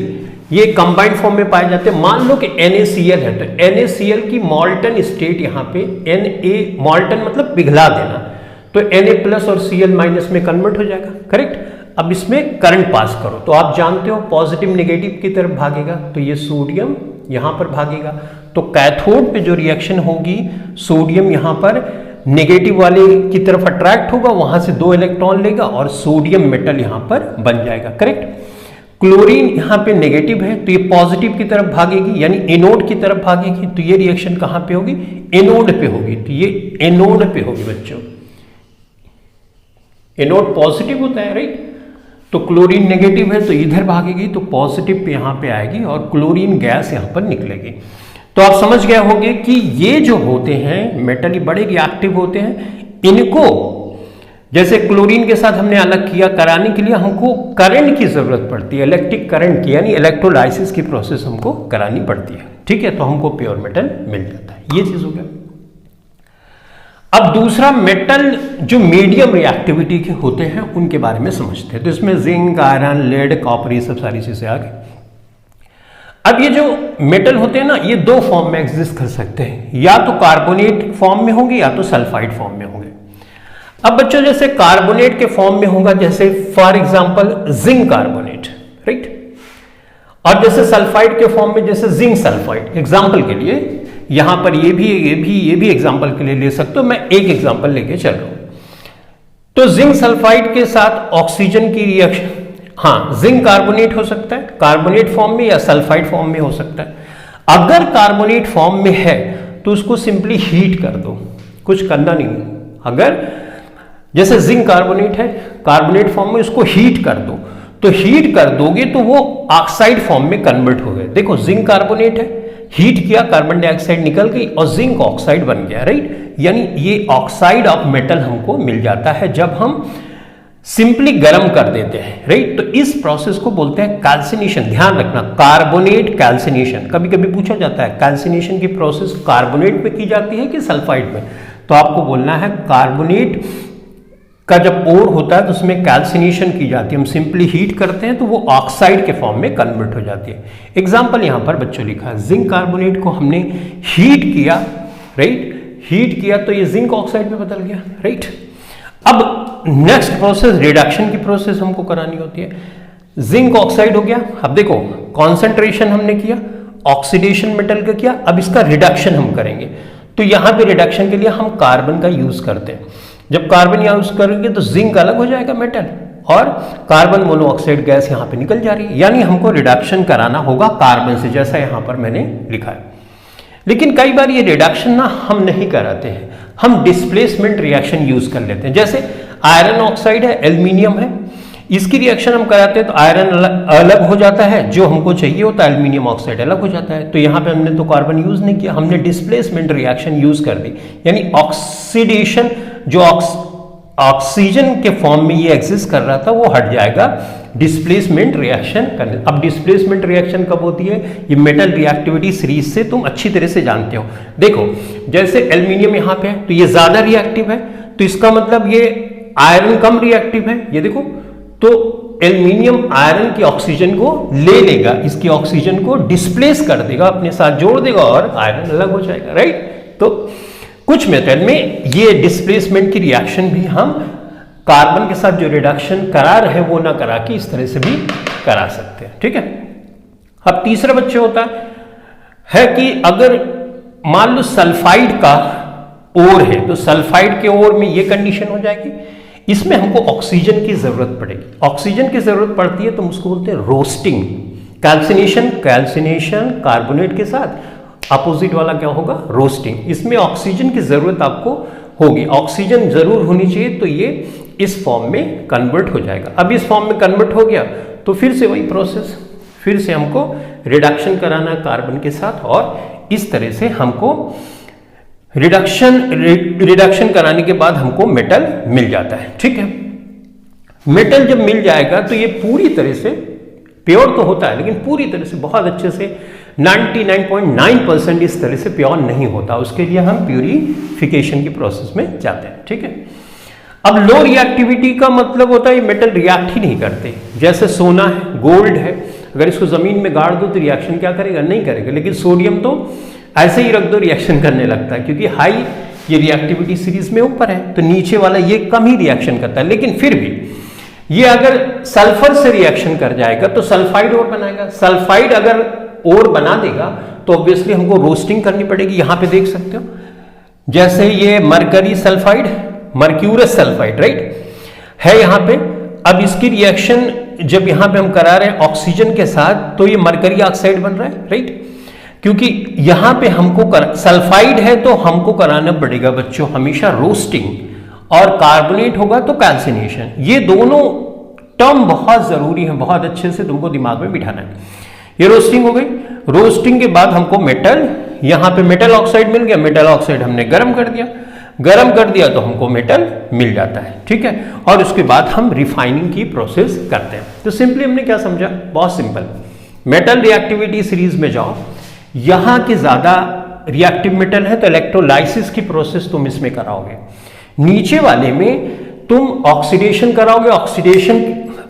ये कंबाइंड फॉर्म में पाए जाते हैं। मान लो कि NaCl है, तो NaCl की मॉल्टन स्टेट यहाँ पे Na, मॉल्टन मतलब पिघला देना, तो Na+ और Cl- में कन्वर्ट हो जाएगा, करेक्ट। अब इसमें करंट पास करो तो आप जानते हो पॉजिटिव नेगेटिव की तरफ भागेगा, तो ये सोडियम यहां पर भागेगा, तो कैथोड पे जो रिएक्शन होगी सोडियम यहां पर नेगेटिव वाले की तरफ अट्रैक्ट होगा, वहां से 2 इलेक्ट्रॉन लेगा और सोडियम मेटल यहां पर बन जाएगा, करेक्ट। क्लोरीन यहां पे नेगेटिव है तो ये पॉजिटिव की तरफ भागेगी, यानी एनोड की तरफ भागेगी, तो ये रिएक्शन कहां पे होगी, एनोड पे होगी, तो ये एनोड पे होगी बच्चों। एनोड पॉजिटिव होता है, राइट, तो क्लोरीन नेगेटिव है तो इधर भागेगी, तो पॉजिटिव पे यहां पे आएगी और क्लोरीन गैस यहां पर निकलेगी। तो आप समझ गए होंगे कि ये जो होते हैं मेटल, ये बड़े रिएक्टिव होते हैं। इनको जैसे क्लोरीन के साथ हमने अलग किया, कराने के लिए हमको करंट की जरूरत पड़ती है, इलेक्ट्रिक करंट की, यानी इलेक्ट्रोलाइसिस की प्रोसेस हमको करानी पड़ती है। ठीक है, तो हमको प्योर मेटल मिल जाता है। ये चीज हो गया। अब दूसरा मेटल जो मीडियम रिएक्टिविटी के होते हैं उनके बारे में समझते हैं। तो इसमें जिंक, आयरन, लेड, कॉपर, ये सब सारी चीजें आ गई। अब ये जो मेटल होते हैं ना, ये 2 फॉर्म में एग्जिस्ट कर सकते हैं, या तो कार्बोनेट फॉर्म में होंगे या तो सल्फाइड फॉर्म में होंगे। अब बच्चों जैसे कार्बोनेट के फॉर्म में होगा, जैसे for example zinc carbonate, right, और जैसे सल्फाइड के फॉर्म में जैसे जिंक सल्फाइड। एग्जांपल के लिए यहां पर ये भी एग्जांपल के लिए ले सकते हो, मैं एक एग्जांपल लेके चल रहा हूं। तो जिंक सल्फाइड के साथ ऑक्सीजन की रिएक्शन, हाँ, जिंक कार्बोनेट हो सकता है, कार्बोनेट फॉर्म में या सल्फाइड फॉर्म में हो सकता है। अगर कार्बोनेट फॉर्म में है तो उसको सिंपली हीट कर दो, कुछ करना नहीं। अगर जैसे जिंक कार्बोनेट है, कार्बोनेट फॉर्म में, उसको हीट कर दो, तो हीट कर दोगे तो वो ऑक्साइड फॉर्म में कन्वर्ट हो गए। देखो जिंक कार्बोनेट है, हीट किया, कार्बन डाइऑक्साइड निकल गई और जिंक ऑक्साइड बन गया, राइट, यानी ये ऑक्साइड ऑफ मेटल हमको मिल जाता है जब हम सिंपली गर्म कर देते हैं, राइट। तो इस प्रोसेस को बोलते हैं कैल्सिनेशन। ध्यान रखना, कार्बोनेट कैल्सिनेशन। कभी कभी पूछा जाता है कैल्सिनेशन की प्रोसेस कार्बोनेट में की जाती है कि सल्फाइड में, तो आपको बोलना है कार्बोनेट का जब ओर होता है तो उसमें कैल्सिनेशन की जाती है। हम सिंपली हीट करते हैं तो वो ऑक्साइड के फॉर्म में कन्वर्ट हो जाती है। एग्जाम्पल यहां पर बच्चों लिखा है, जिंक कार्बोनेट को हमने हीट किया, राइट, हीट किया तो ये जिंक ऑक्साइड में बदल गया, राइट। अब नेक्स्ट प्रोसेस रिडक्शन की प्रोसेस हमको करानी होती है। जिंक ऑक्साइड हो गया। अब देखो कॉन्सेंट्रेशन हमने किया, ऑक्सीडेशन मेटल का किया, अब इसका रिडक्शन हम करेंगे। तो यहाँ पे रिडक्शन के लिए हम कार्बन का यूज करते हैं। जब कार्बन यूज करेंगे तो जिंक अलग हो जाएगा मेटल, और कार्बन मोनोऑक्साइड गैस यहाँ पे निकल जा रही है, यानी हमको रिडक्शन कराना होगा कार्बन से, जैसा यहाँ पर मैंने लिखा है। लेकिन कई बार ये रिडक्शन ना हम नहीं कराते हैं, हम डिस्प्लेसमेंट रिएक्शन यूज कर लेते हैं। जैसे आयरन ऑक्साइड है, एल्यूमिनियम है, इसकी रिएक्शन हम कराते हैं तो आयरन अलग हो जाता है, जो हमको चाहिए होता है एल्यूमिनियम ऑक्साइड अलग हो जाता है। तो यहाँ पे हमने तो कार्बन यूज नहीं किया, हमने डिस्प्लेसमेंट रिएक्शन यूज कर दी, यानी ऑक्सीडेशन जो ऑक्सीजन के फॉर्म में ये एग्जिस्ट कर रहा था वो हट जाएगा डिस्प्लेसमेंट रिएक्शन करने। अब डिस्प्लेसमेंट रिएक्शन कब होती है, ये मेटल रिएक्टिविटी सीरीज से तुम अच्छी तरह से जानते हो। देखो जैसे एल्यूमिनियम यहाँ पे है तो ये ज्यादा रिएक्टिव है, तो इसका मतलब ये आयरन कम रिएक्टिव है। ये देखो, तो एल्यूमिनियम आयरन की ऑक्सीजन को ले लेगा, इसकी ऑक्सीजन को डिस्प्लेस कर देगा, अपने साथ जोड़ देगा और आयरन अलग हो जाएगा, राइट। तो कुछ मेथड में ये डिस्प्लेसमेंट की रिएक्शन भी हम कार्बन के साथ जो रिडक्शन करा रहे हैं वो ना करा के इस तरह से भी करा सकते हैं, ठीक है। अब तीसरा बच्चे होता है कि अगर मान लो सल्फाइड का ओर है, तो सल्फाइड के ओर में ये कंडीशन हो जाएगी, इसमें हमको ऑक्सीजन की जरूरत पड़ेगी। ऑक्सीजन की जरूरत पड़ती है तो हम उसको बोलते हैं रोस्टिंग, कैल्सिनेशन, कैल्सिनेशन कार्बोनेट के साथ, अपोजिट वाला क्या होगा, रोस्टिंग। इसमें ऑक्सीजन की जरूरत आपको होगी, ऑक्सीजन जरूर होनी चाहिए, तो ये इस फॉर्म में कन्वर्ट हो जाएगा। अब इस फॉर्म में कन्वर्ट हो गया तो फिर से वही प्रोसेस, फिर से हमको रिडक्शन कराना कार्बन के साथ, और इस तरह से हमको रिडक्शन कराने के बाद हमको मेटल मिल जाता है, ठीक है। मेटल जब मिल जाएगा तो ये पूरी तरह से प्योर तो होता है, लेकिन पूरी तरह से बहुत अच्छे से 99.9% इस तरह से प्योर नहीं होता, उसके लिए हम प्यूरिफिकेशन की प्रोसेस में जाते हैं, ठीक है। अब लो रिएक्टिविटी का मतलब होता है ये मेटल रिएक्ट ही नहीं करते। जैसे सोना है, गोल्ड है, अगर इसको जमीन में गाड़ दो तो रिएक्शन क्या करेगा, नहीं करेगा। लेकिन सोडियम तो ऐसे ही रख दो रिएक्शन करने लगता है, क्योंकि हाई ये रिएक्टिविटी सीरीज में ऊपर है, तो नीचे वाला ये कम ही रिएक्शन करता है। लेकिन फिर भी ये अगर सल्फर से रिएक्शन कर जाएगा तो सल्फाइड और बनाएगा। सल्फाइड अगर और बना देगा तो ऑब्वियसली हमको रोस्टिंग करनी पड़ेगी। यहां पे देख सकते हो, जैसे ये mercury sulphide, mercurous sulphide, right है यहाँ पे। अब इसकी रिएक्शन जब यहां पे हम करा रहे हैं ऑक्सीजन के साथ, तो ये मरकरी ऑक्साइड बन रहा है, राइट। क्योंकि यहां पे हमको सल्फाइड है तो हमको कराना पड़ेगा बच्चों हमेशा रोस्टिंग, और कार्बोनेट होगा तो कैल्सिनेशन। ये दोनों टर्म बहुत जरूरी है, बहुत अच्छे से तुमको दिमाग में बिठाना है। ये रोस्टिंग हो गई। रोस्टिंग के बाद हमको मेटल, यहां पे मेटल ऑक्साइड मिल गया, मेटल ऑक्साइड हमने गर्म कर दिया, गर्म कर दिया तो हमको मेटल मिल जाता है, ठीक है। और उसके बाद हम रिफाइनिंग की प्रोसेस करते हैं। तो सिंपली हमने क्या समझा, बहुत सिंपल, मेटल रिएक्टिविटी सीरीज में जाओ, यहां के ज्यादा रिएक्टिव मेटल है तो इलेक्ट्रोलाइसिस की प्रोसेस तुम इसमें कराओगे। नीचे वाले में तुम ऑक्सीडेशन कराओगे। ऑक्सीडेशन,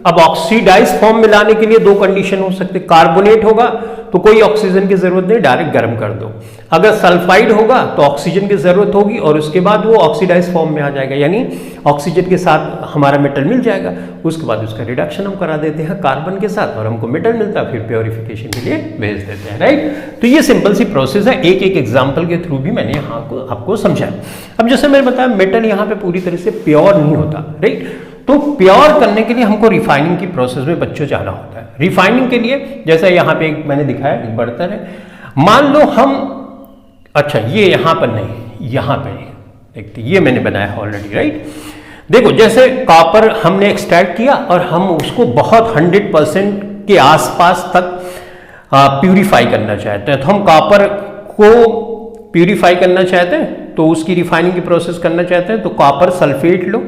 अब ऑक्सीडाइज फॉर्म में लाने के लिए दो कंडीशन हो सकते, कार्बोनेट होगा तो कोई ऑक्सीजन की जरूरत नहीं, डायरेक्ट गर्म कर दो। अगर सल्फाइड होगा तो ऑक्सीजन की जरूरत होगी और उसके बाद वो ऑक्सीडाइज फॉर्म में आ जाएगा, यानी ऑक्सीजन के साथ हमारा मेटल मिल जाएगा। उसके बाद उसका रिडक्शन हम करा देते हैं कार्बन के साथ और हमको मेटल मिलता है, फिर प्योरिफिकेशन के लिए भेज देते हैं, राइट। तो ये सिंपल सी प्रोसेस है, एक एक एग्जाम्पल के थ्रू भी मैंने यहाँ को आपको समझाया। अब जैसे मैंने बताया मेटल यहाँ पे पूरी तरह से प्योर नहीं होता, राइट। तो प्योर करने के लिए हमको रिफाइनिंग की प्रोसेस में बच्चों जाना होता है। रिफाइनिंग के लिए जैसे यहाँ पे एक मैंने दिखाया एक बर्तन है, मान लो हम, अच्छा ये यहाँ पर नहीं, यहाँ पे देखते, ये मैंने बनाया है ऑलरेडी, राइट। देखो जैसे कॉपर हमने एक्सट्रैक्ट किया और हम उसको बहुत 100% के आसपास तक प्यूरिफाई करना चाहते हैं, तो हम कॉपर को प्यूरिफाई करना चाहते हैं, तो उसकी रिफाइनिंग की प्रोसेस करना चाहते हैं, तो कॉपर सल्फेट लो,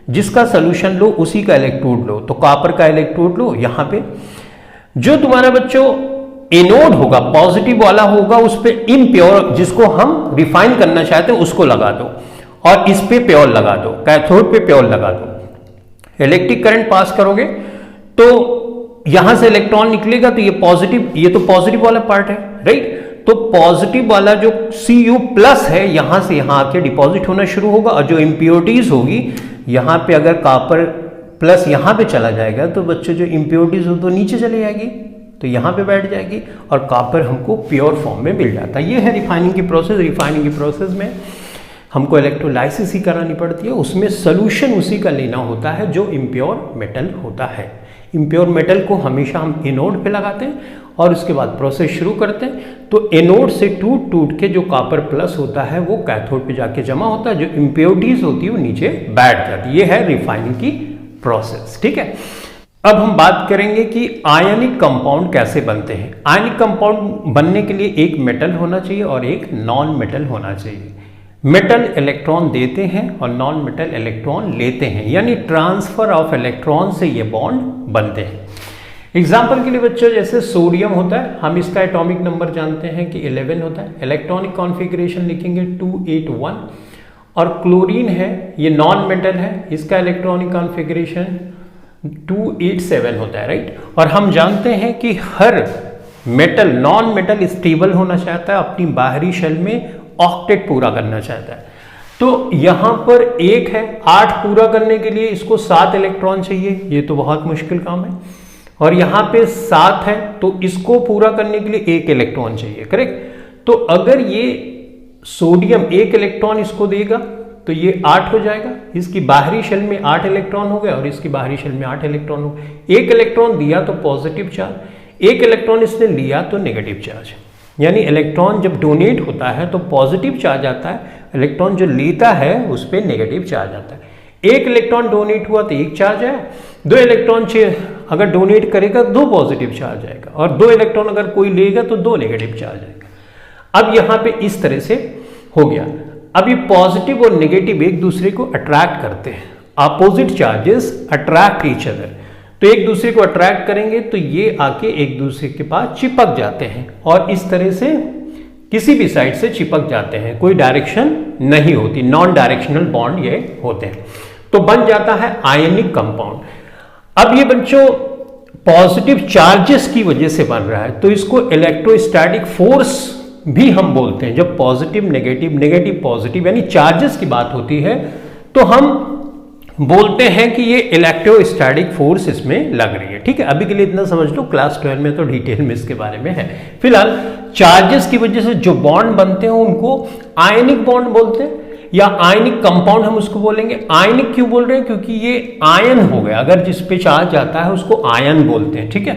जिसका सोल्यूशन लो उसी का इलेक्ट्रोड लो। तो कॉपर का इलेक्ट्रोड लो, यहां पे जो तुम्हारा बच्चों एनोड होगा, पॉजिटिव वाला होगा, उस पे इम्प्योर, जिसको हम रिफाइन करना चाहते हैं उसको लगा दो, और इस पे प्योर लगा दो, कैथोड पे प्योर लगा दो। इलेक्ट्रिक करंट पास करोगे तो यहां से इलेक्ट्रॉन निकलेगा, तो ये पॉजिटिव, ये तो पॉजिटिव वाला पार्ट है, राइट। तो पॉजिटिव वाला जो Cu+ है यहां से यहां आके डिपॉजिट होना शुरू होगा, और जो इम्प्योरिटीज होगी यहां पे, अगर कॉपर प्लस यहां पे चला जाएगा तो बच्चों जो इम्प्योरिटीज हो तो नीचे चली जाएगी, तो यहाँ पे बैठ जाएगी और कॉपर हमको प्योर फॉर्म में मिल जाता है। ये है रिफाइनिंग की प्रोसेस। रिफाइनिंग की प्रोसेस में हमको इलेक्ट्रोलाइसिस ही करानी पड़ती है, उसमें सोल्यूशन उसी का लेना होता है जो इम्प्योर मेटल होता है। इम्प्योर मेटल को हमेशा हम एनोड पे लगाते हैं और उसके बाद प्रोसेस शुरू करते हैं। तो एनोड से टूट टूट के जो कॉपर प्लस होता है वो कैथोड पे जाके जमा होता है, जो इम्प्योरिटीज होती है वो नीचे बैठ जाती है। ये है रिफाइनिंग की प्रोसेस, ठीक है। अब हम बात करेंगे कि आयनिक कंपाउंड कैसे बनते हैं। आयनिक कंपाउंड बनने के लिए एक मेटल होना चाहिए और एक नॉन मेटल होना चाहिए। मेटल इलेक्ट्रॉन देते हैं और नॉन मेटल इलेक्ट्रॉन लेते हैं, यानी ट्रांसफर ऑफ इलेक्ट्रॉन से ये बॉन्ड बनते हैं। एग्जाम्पल के लिए बच्चों, जैसे सोडियम होता है, हम इसका एटॉमिक नंबर जानते हैं कि 11 होता है। इलेक्ट्रॉनिक कॉन्फ़िगरेशन लिखेंगे 281। और क्लोरीन है, ये नॉन मेटल है, इसका इलेक्ट्रॉनिक कॉन्फ़िगरेशन 287 होता है, राइट। और हम जानते हैं कि हर मेटल, नॉन मेटल स्टेबल होना चाहता है, अपनी बाहरी शेल में ऑक्टेट पूरा करना चाहता है। तो यहां पर 1 है, 8 पूरा करने के लिए इसको 7 इलेक्ट्रॉन चाहिए, ये तो बहुत मुश्किल काम है। और यहां पे 7 है तो इसको पूरा करने के लिए 1 इलेक्ट्रॉन चाहिए, करेक्ट। तो अगर ये सोडियम 1 इलेक्ट्रॉन इसको देगा तो ये 8 हो जाएगा, इसकी बाहरी शेल में 8 इलेक्ट्रॉन हो गए और इसकी बाहरी शेल में 8 इलेक्ट्रॉन हो गए। 1 इलेक्ट्रॉन दिया तो पॉजिटिव चार्ज, 1 इलेक्ट्रॉन इसने लिया तो नेगेटिव चार्ज। यानी इलेक्ट्रॉन जब डोनेट होता है तो पॉजिटिव चार्ज आता है, इलेक्ट्रॉन जो लेता है उस पर नेगेटिव चार्ज आता है। 1 इलेक्ट्रॉन डोनेट हुआ तो 1 चार्ज आया, 2 इलेक्ट्रॉन अगर डोनेट करेगा 2 पॉजिटिव चार्ज आएगा, और 2 इलेक्ट्रॉन अगर कोई लेगा तो 2 नेगेटिव चार्ज आएगा। अब यहां पे इस तरह से हो गया। अब ये पॉजिटिव और नेगेटिव एक दूसरे को अट्रैक्ट करते हैं, opposite charges attract each other. तो एक दूसरे को अट्रैक्ट करेंगे तो ये आके एक दूसरे के पास चिपक जाते हैं और इस तरह से किसी भी साइड से चिपक जाते हैं, कोई डायरेक्शन नहीं होती, नॉन डायरेक्शनल बॉन्ड ये होते हैं। तो बन जाता है आयनिक कंपाउंड। अब ये बच्चों पॉजिटिव चार्जेस की वजह से बन रहा है, तो इसको इलेक्ट्रोस्टैटिक फोर्स भी हम बोलते हैं। जब पॉजिटिव नेगेटिव, नेगेटिव पॉजिटिव यानी चार्जेस की बात होती है तो हम बोलते हैं कि ये इलेक्ट्रोस्टैटिक फोर्स इसमें लग रही है, ठीक है। अभी के लिए इतना समझ लो, क्लास 12 में तो डिटेल में इसके बारे में है। फिलहाल चार्जेस की वजह से जो बॉन्ड बनते हैं उनको आयनिक बॉन्ड बोलते हैं, या आयनिक कंपाउंड हम उसको बोलेंगे। आयनिक क्यों बोल रहे हैं? क्योंकि ये आयन हो गया, अगर जिस पे चार्ज आता है उसको आयन बोलते हैं, ठीक है।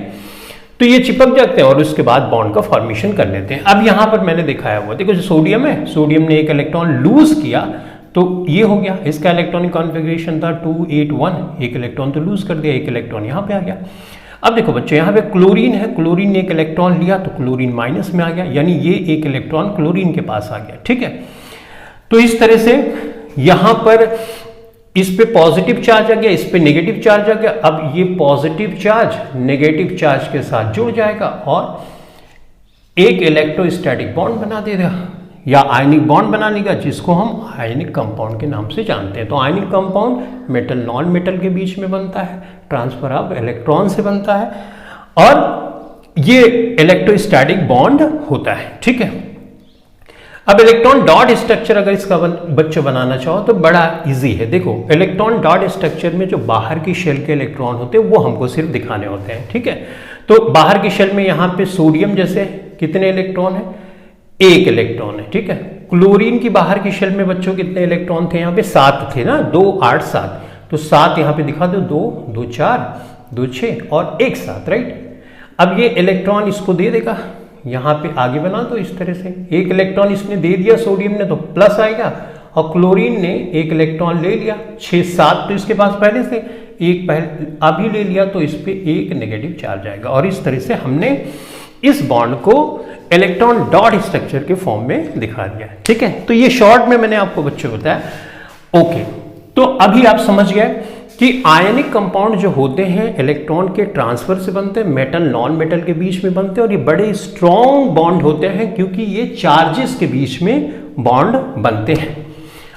तो ये चिपक जाते हैं और उसके बाद बॉन्ड का फॉर्मेशन कर लेते हैं। अब यहां पर मैंने दिखाया हुआ, देखो जो सोडियम है, सोडियम ने 1 इलेक्ट्रॉन लूज किया तो ये हो गया, इसका इलेक्ट्रॉनिक कॉन्फ़िगरेशन था 281, 1 इलेक्ट्रॉन तो लूज कर दिया, 1 इलेक्ट्रॉन यहाँ पे आ गया। अब देखो बच्चों, यहाँ पे क्लोरीन है, क्लोरीन ने 1 इलेक्ट्रॉन लिया तो क्लोरीन माइनस में आ गया, यानी ये 1 इलेक्ट्रॉन क्लोरीन के पास आ गया, ठीक है। तो इस तरह से यहाँ पर इस पे पॉजिटिव चार्ज आ गया, इस पे नेगेटिव चार्ज आ गया। अब ये पॉजिटिव चार्ज नेगेटिव चार्ज के साथ जुड़ जाएगा और एक इलेक्ट्रोस्टैटिक बॉन्ड बना देगा या आयनिक बॉन्ड बना लेगा, जिसको हम आयनिक कंपाउंड के नाम से जानते हैं। तो ionic compound metal non metal के बीच में बनता है, ट्रांसफर ऑफ इलेक्ट्रॉन से बनता है और ये इलेक्ट्रोस्टैटिक बॉन्ड होता है, ठीक है। अब इलेक्ट्रॉन डॉट स्ट्रक्चर अगर इसका बच्चों बनाना चाहो तो बड़ा इजी है। देखो इलेक्ट्रॉन डॉट स्ट्रक्चर में जो बाहर की शेल के इलेक्ट्रॉन होते हैं वो हमको सिर्फ दिखाने होते हैं, ठीक है। तो बाहर की शेल में यहाँ पे सोडियम जैसे कितने इलेक्ट्रॉन है? 1 इलेक्ट्रॉन है, ठीक है। क्लोरीन की बाहर की शेल में बच्चों कितने इलेक्ट्रॉन थे? यहाँ पे 7 थे ना, 2 8 7, तो 7 यहाँ पे दिखा दो, 2 2 4 2 6 और 1 7, राइट। अब ये इलेक्ट्रॉन इसको दे देगा, यहाँ पे आगे बना दो इस तरह से, 1 इलेक्ट्रॉन इसने दे दिया सोडियम ने तो प्लस आएगा, और क्लोरीन ने 1 इलेक्ट्रॉन ले लिया, 6 7 तो इसके पास पहले से, 1 पहले अभी ले लिया तो इस पे 1 नेगेटिव चार्ज आएगा। और इस तरह से हमने इस बॉन्ड को इलेक्ट्रॉन डॉट स्ट्रक्चर के फॉर्म में दिखा दिया, ठीक है। तो ये शॉर्ट में मैंने आपको बच्चों बताया। ओके, तो अभी आप समझ गए कि आयनिक कंपाउंड जो होते हैं इलेक्ट्रॉन के ट्रांसफर से बनते हैं, मेटल नॉन मेटल के बीच में बनते हैं, और ये बड़े स्ट्रॉन्ग बॉन्ड होते हैं क्योंकि ये चार्जेस के बीच में बॉन्ड बनते हैं।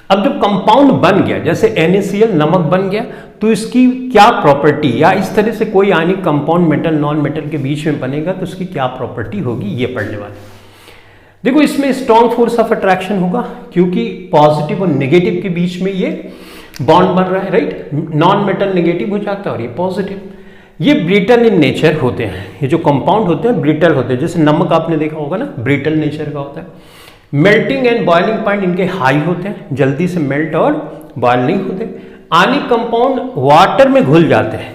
अब जब कंपाउंड बन गया, जैसे NaCl नमक बन गया, तो इसकी क्या प्रॉपर्टी, या इस तरह से कोई ionic compound metal non metal के बीच में बनेगा तो उसकी क्या प्रॉपर्टी होगी, ये पढ़ने वाले। देखो इसमें स्ट्रॉन्ग फोर्स ऑफ अट्रैक्शन होगा क्योंकि पॉजिटिव और नेगेटिव के बीच में ये बॉन्ड बन रहा है, राइट। नॉन मेटल नेगेटिव हो जाता है और ये पॉजिटिव। ये ब्रिटल इन नेचर होते हैं, ये जो कंपाउंड होते हैं ब्रिटल होते हैं, जैसे नमक आपने देखा होगा ना, ब्रिटल नेचर का होता है। मेल्टिंग एंड बॉइलिंग पॉइंट इनके हाई होते हैं, जल्दी से मेल्ट और बॉयल नहीं होते। आयनिक कंपाउंड वाटर में घुल जाते हैं,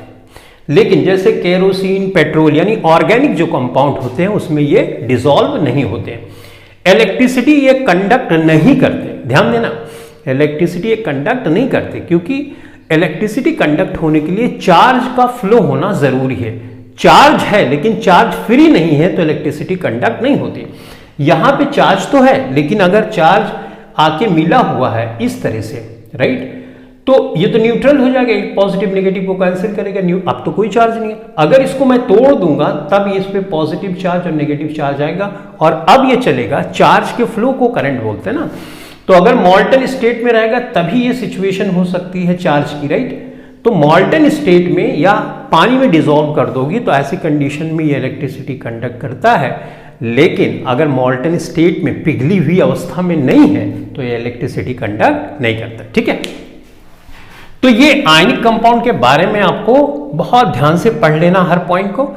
लेकिन जैसे केरोसिन, पेट्रोल यानी ऑर्गेनिक जो कंपाउंड होते हैं उसमें ये डिसॉल्व नहीं होते हैं। इलेक्ट्रिसिटी ये कंडक्ट नहीं करते, ध्यान देना, इलेक्ट्रिसिटी ये कंडक्ट नहीं करते, क्योंकि इलेक्ट्रिसिटी कंडक्ट होने के लिए चार्ज का फ्लो होना जरूरी है। चार्ज है लेकिन चार्ज फ्री नहीं है तो इलेक्ट्रिसिटी कंडक्ट नहीं होती। यहां पे चार्ज तो है, लेकिन अगर चार्ज आके मिला हुआ है इस तरह से, राइट, तो ये तो न्यूट्रल हो जाएगा, पॉजिटिव नेगेटिव को कैंसिल करेगा, अब तो कोई चार्ज नहीं है। अगर इसको मैं तोड़ दूंगा तब इस पे पॉजिटिव चार्ज और नेगेटिव चार्ज आएगा, और अब ये चलेगा, चार्ज के फ्लो को करंट बोलते हैं ना। तो अगर मॉल्टन स्टेट में रहेगा तभी ये सिचुएशन हो सकती है चार्ज की, राइट। तो मॉल्टन स्टेट में या पानी में डिसॉल्व कर दोगी तो ऐसी कंडीशन में ये इलेक्ट्रिसिटी कंडक्ट करता है, लेकिन अगर मॉल्टन स्टेट में पिघली हुई अवस्था में नहीं है तो ये इलेक्ट्रिसिटी कंडक्ट नहीं करता, ठीक है। तो ये आयनिक कंपाउंड के बारे में आपको बहुत ध्यान से पढ़ लेना हर पॉइंट को।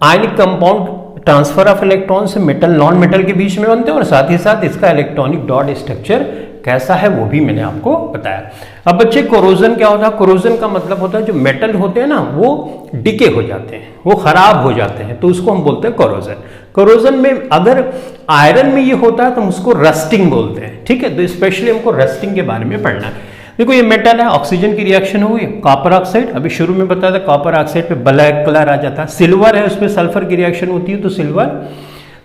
Ionic compound transfer of electron से मेटल नॉन मेटल के बीच में बनते हैं, और साथ ही साथ इसका इलेक्ट्रॉनिक डॉट स्ट्रक्चर कैसा है वो भी मैंने आपको बताया। अब बच्चे कोरोजन क्या होता है? कोरोजन का मतलब होता है जो मेटल होते हैं ना वो डिके हो जाते हैं, वो खराब हो जाते हैं, तो उसको हम बोलते हैं कोरोजन। कोरोजन में अगर आयरन में ये होता है तो हम उसको रस्टिंग बोलते हैं, ठीक है। तो स्पेशली हमको रस्टिंग के बारे में पढ़ना है। देखो ये मेटल है, ऑक्सीजन की रिएक्शन हुई, कॉपर ऑक्साइड, अभी शुरू में बताया था कॉपर ऑक्साइड पे ब्लैक कलर आ जाता है। सिल्वर है, उसमें सल्फर की रिएक्शन होती है तो सिल्वर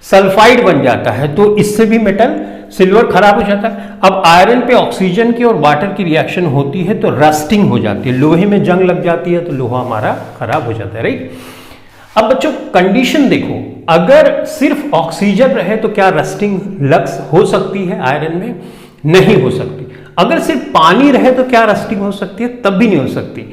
सल्फाइड बन जाता है, तो इससे भी मेटल सिल्वर खराब हो जाता है। अब आयरन पे ऑक्सीजन की और वाटर की रिएक्शन होती है तो रस्टिंग हो जाती है, लोहे में जंग लग जाती है तो लोहा हमारा खराब हो जाता है, राइट। अब बच्चों कंडीशन देखो, अगर सिर्फ ऑक्सीजन रहे तो क्या रस्टिंग लक्स हो सकती है आयरन में? नहीं हो सकती। अगर सिर्फ पानी रहे तो क्या रस्टिंग हो सकती है? तब भी नहीं हो सकती।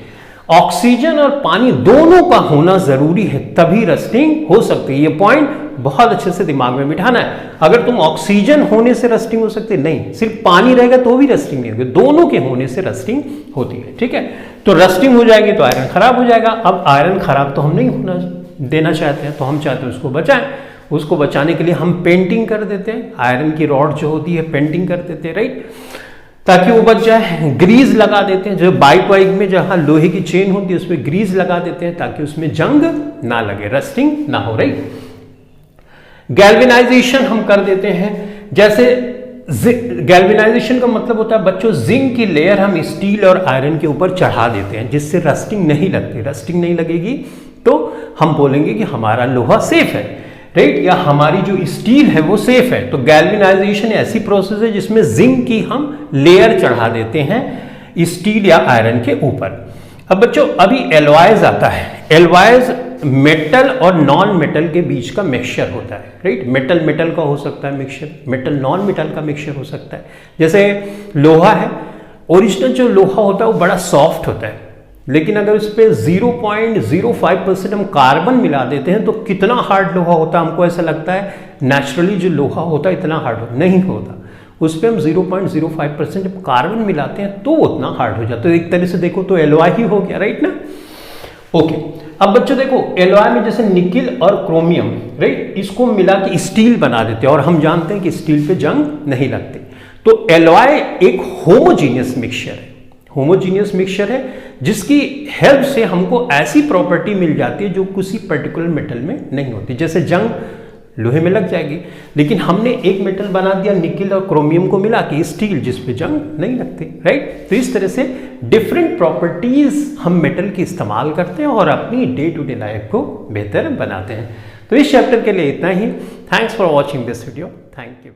ऑक्सीजन और पानी दोनों का होना जरूरी है तभी रस्टिंग हो सकती है। ये पॉइंट बहुत अच्छे से दिमाग में बिठाना है। अगर तुम ऑक्सीजन होने से रस्टिंग हो सकती है, नहीं, सिर्फ पानी रहेगा तो भी रस्टिंग नहीं होगी, दोनों के होने से रस्टिंग होती है, ठीक है। तो रस्टिंग हो जाएगी तो आयरन खराब हो जाएगा। अब आयरन खराब तो हम नहीं होना देना चाहते हैं, तो हम चाहते हैं उसको बचाएं। उसको बचाने के लिए हम पेंटिंग कर देते हैं, आयरन की रॉड जो होती है पेंटिंग कर देते हैं, राइट, ताकि वो बच जाए। ग्रीज लगा देते हैं, जो बाइक वाइक में जहां लोहे की चेन होती है उसमें ग्रीज लगा देते हैं ताकि उसमें जंग ना लगे, रस्टिंग ना हो, राइट। गैल्वेनाइजेशन हम कर देते हैं, जैसे गैल्वेनाइजेशन का मतलब होता है बच्चों जिंक की लेयर हम स्टील और आयरन के ऊपर चढ़ा देते हैं जिससे रस्टिंग नहीं लगती। रस्टिंग नहीं लगेगी तो हम बोलेंगे कि हमारा लोहा सेफ है, राइट, या हमारी जो स्टील है वो सेफ है। तो गैल्वेनाइजेशन ऐसी प्रोसेस है जिसमें जिंक की हम लेयर चढ़ा देते हैं स्टील या आयरन के ऊपर। अब बच्चों अभी एलॉयज आता है। एलॉयज मेटल और नॉन मेटल के बीच का मिक्सचर होता है, राइट। मेटल मेटल का हो सकता है मिक्सचर, मेटल नॉन मेटल का मिक्सचर हो सकता है। जैसे लोहा है, ओरिजिनल जो लोहा होता है वो बड़ा सॉफ्ट होता है, लेकिन अगर उस पर 0.05% हम कार्बन मिला देते हैं तो कितना हार्ड लोहा होता है। हमको ऐसा लगता है नेचुरली जो लोहा होता है इतना हार्ड नहीं होता, उस पर हम 0.05% जब कार्बन मिलाते हैं तो उतना हार्ड हो जाता है। एक तरह से देखो तो एलॉय ही हो गया, राइट ना। ओके, अब बच्चों देखो एलॉय में जैसे निकिल और क्रोमियम, राइट, इसको मिला के स्टील बना देते हैं और हम जानते हैं कि स्टील पे जंग नहीं लगती। तो एलॉय एक होमोजीनियस मिक्सचर है, होमोजीनियस मिक्सचर है जिसकी हेल्प से हमको ऐसी प्रॉपर्टी मिल जाती है जो किसी पर्टिकुलर मेटल में नहीं होती। जैसे जंग लोहे में लग जाएगी, लेकिन हमने एक मेटल बना दिया निकिल और क्रोमियम को मिला के स्टील, जिस पे जंग नहीं लगती, राइट। तो इस तरह से डिफरेंट प्रॉपर्टीज हम मेटल की इस्तेमाल करते हैं और अपनी डे टू डे लाइफ को बेहतर बनाते हैं। तो इस चैप्टर के लिए इतना ही। Thanks for watching this video. Thank you.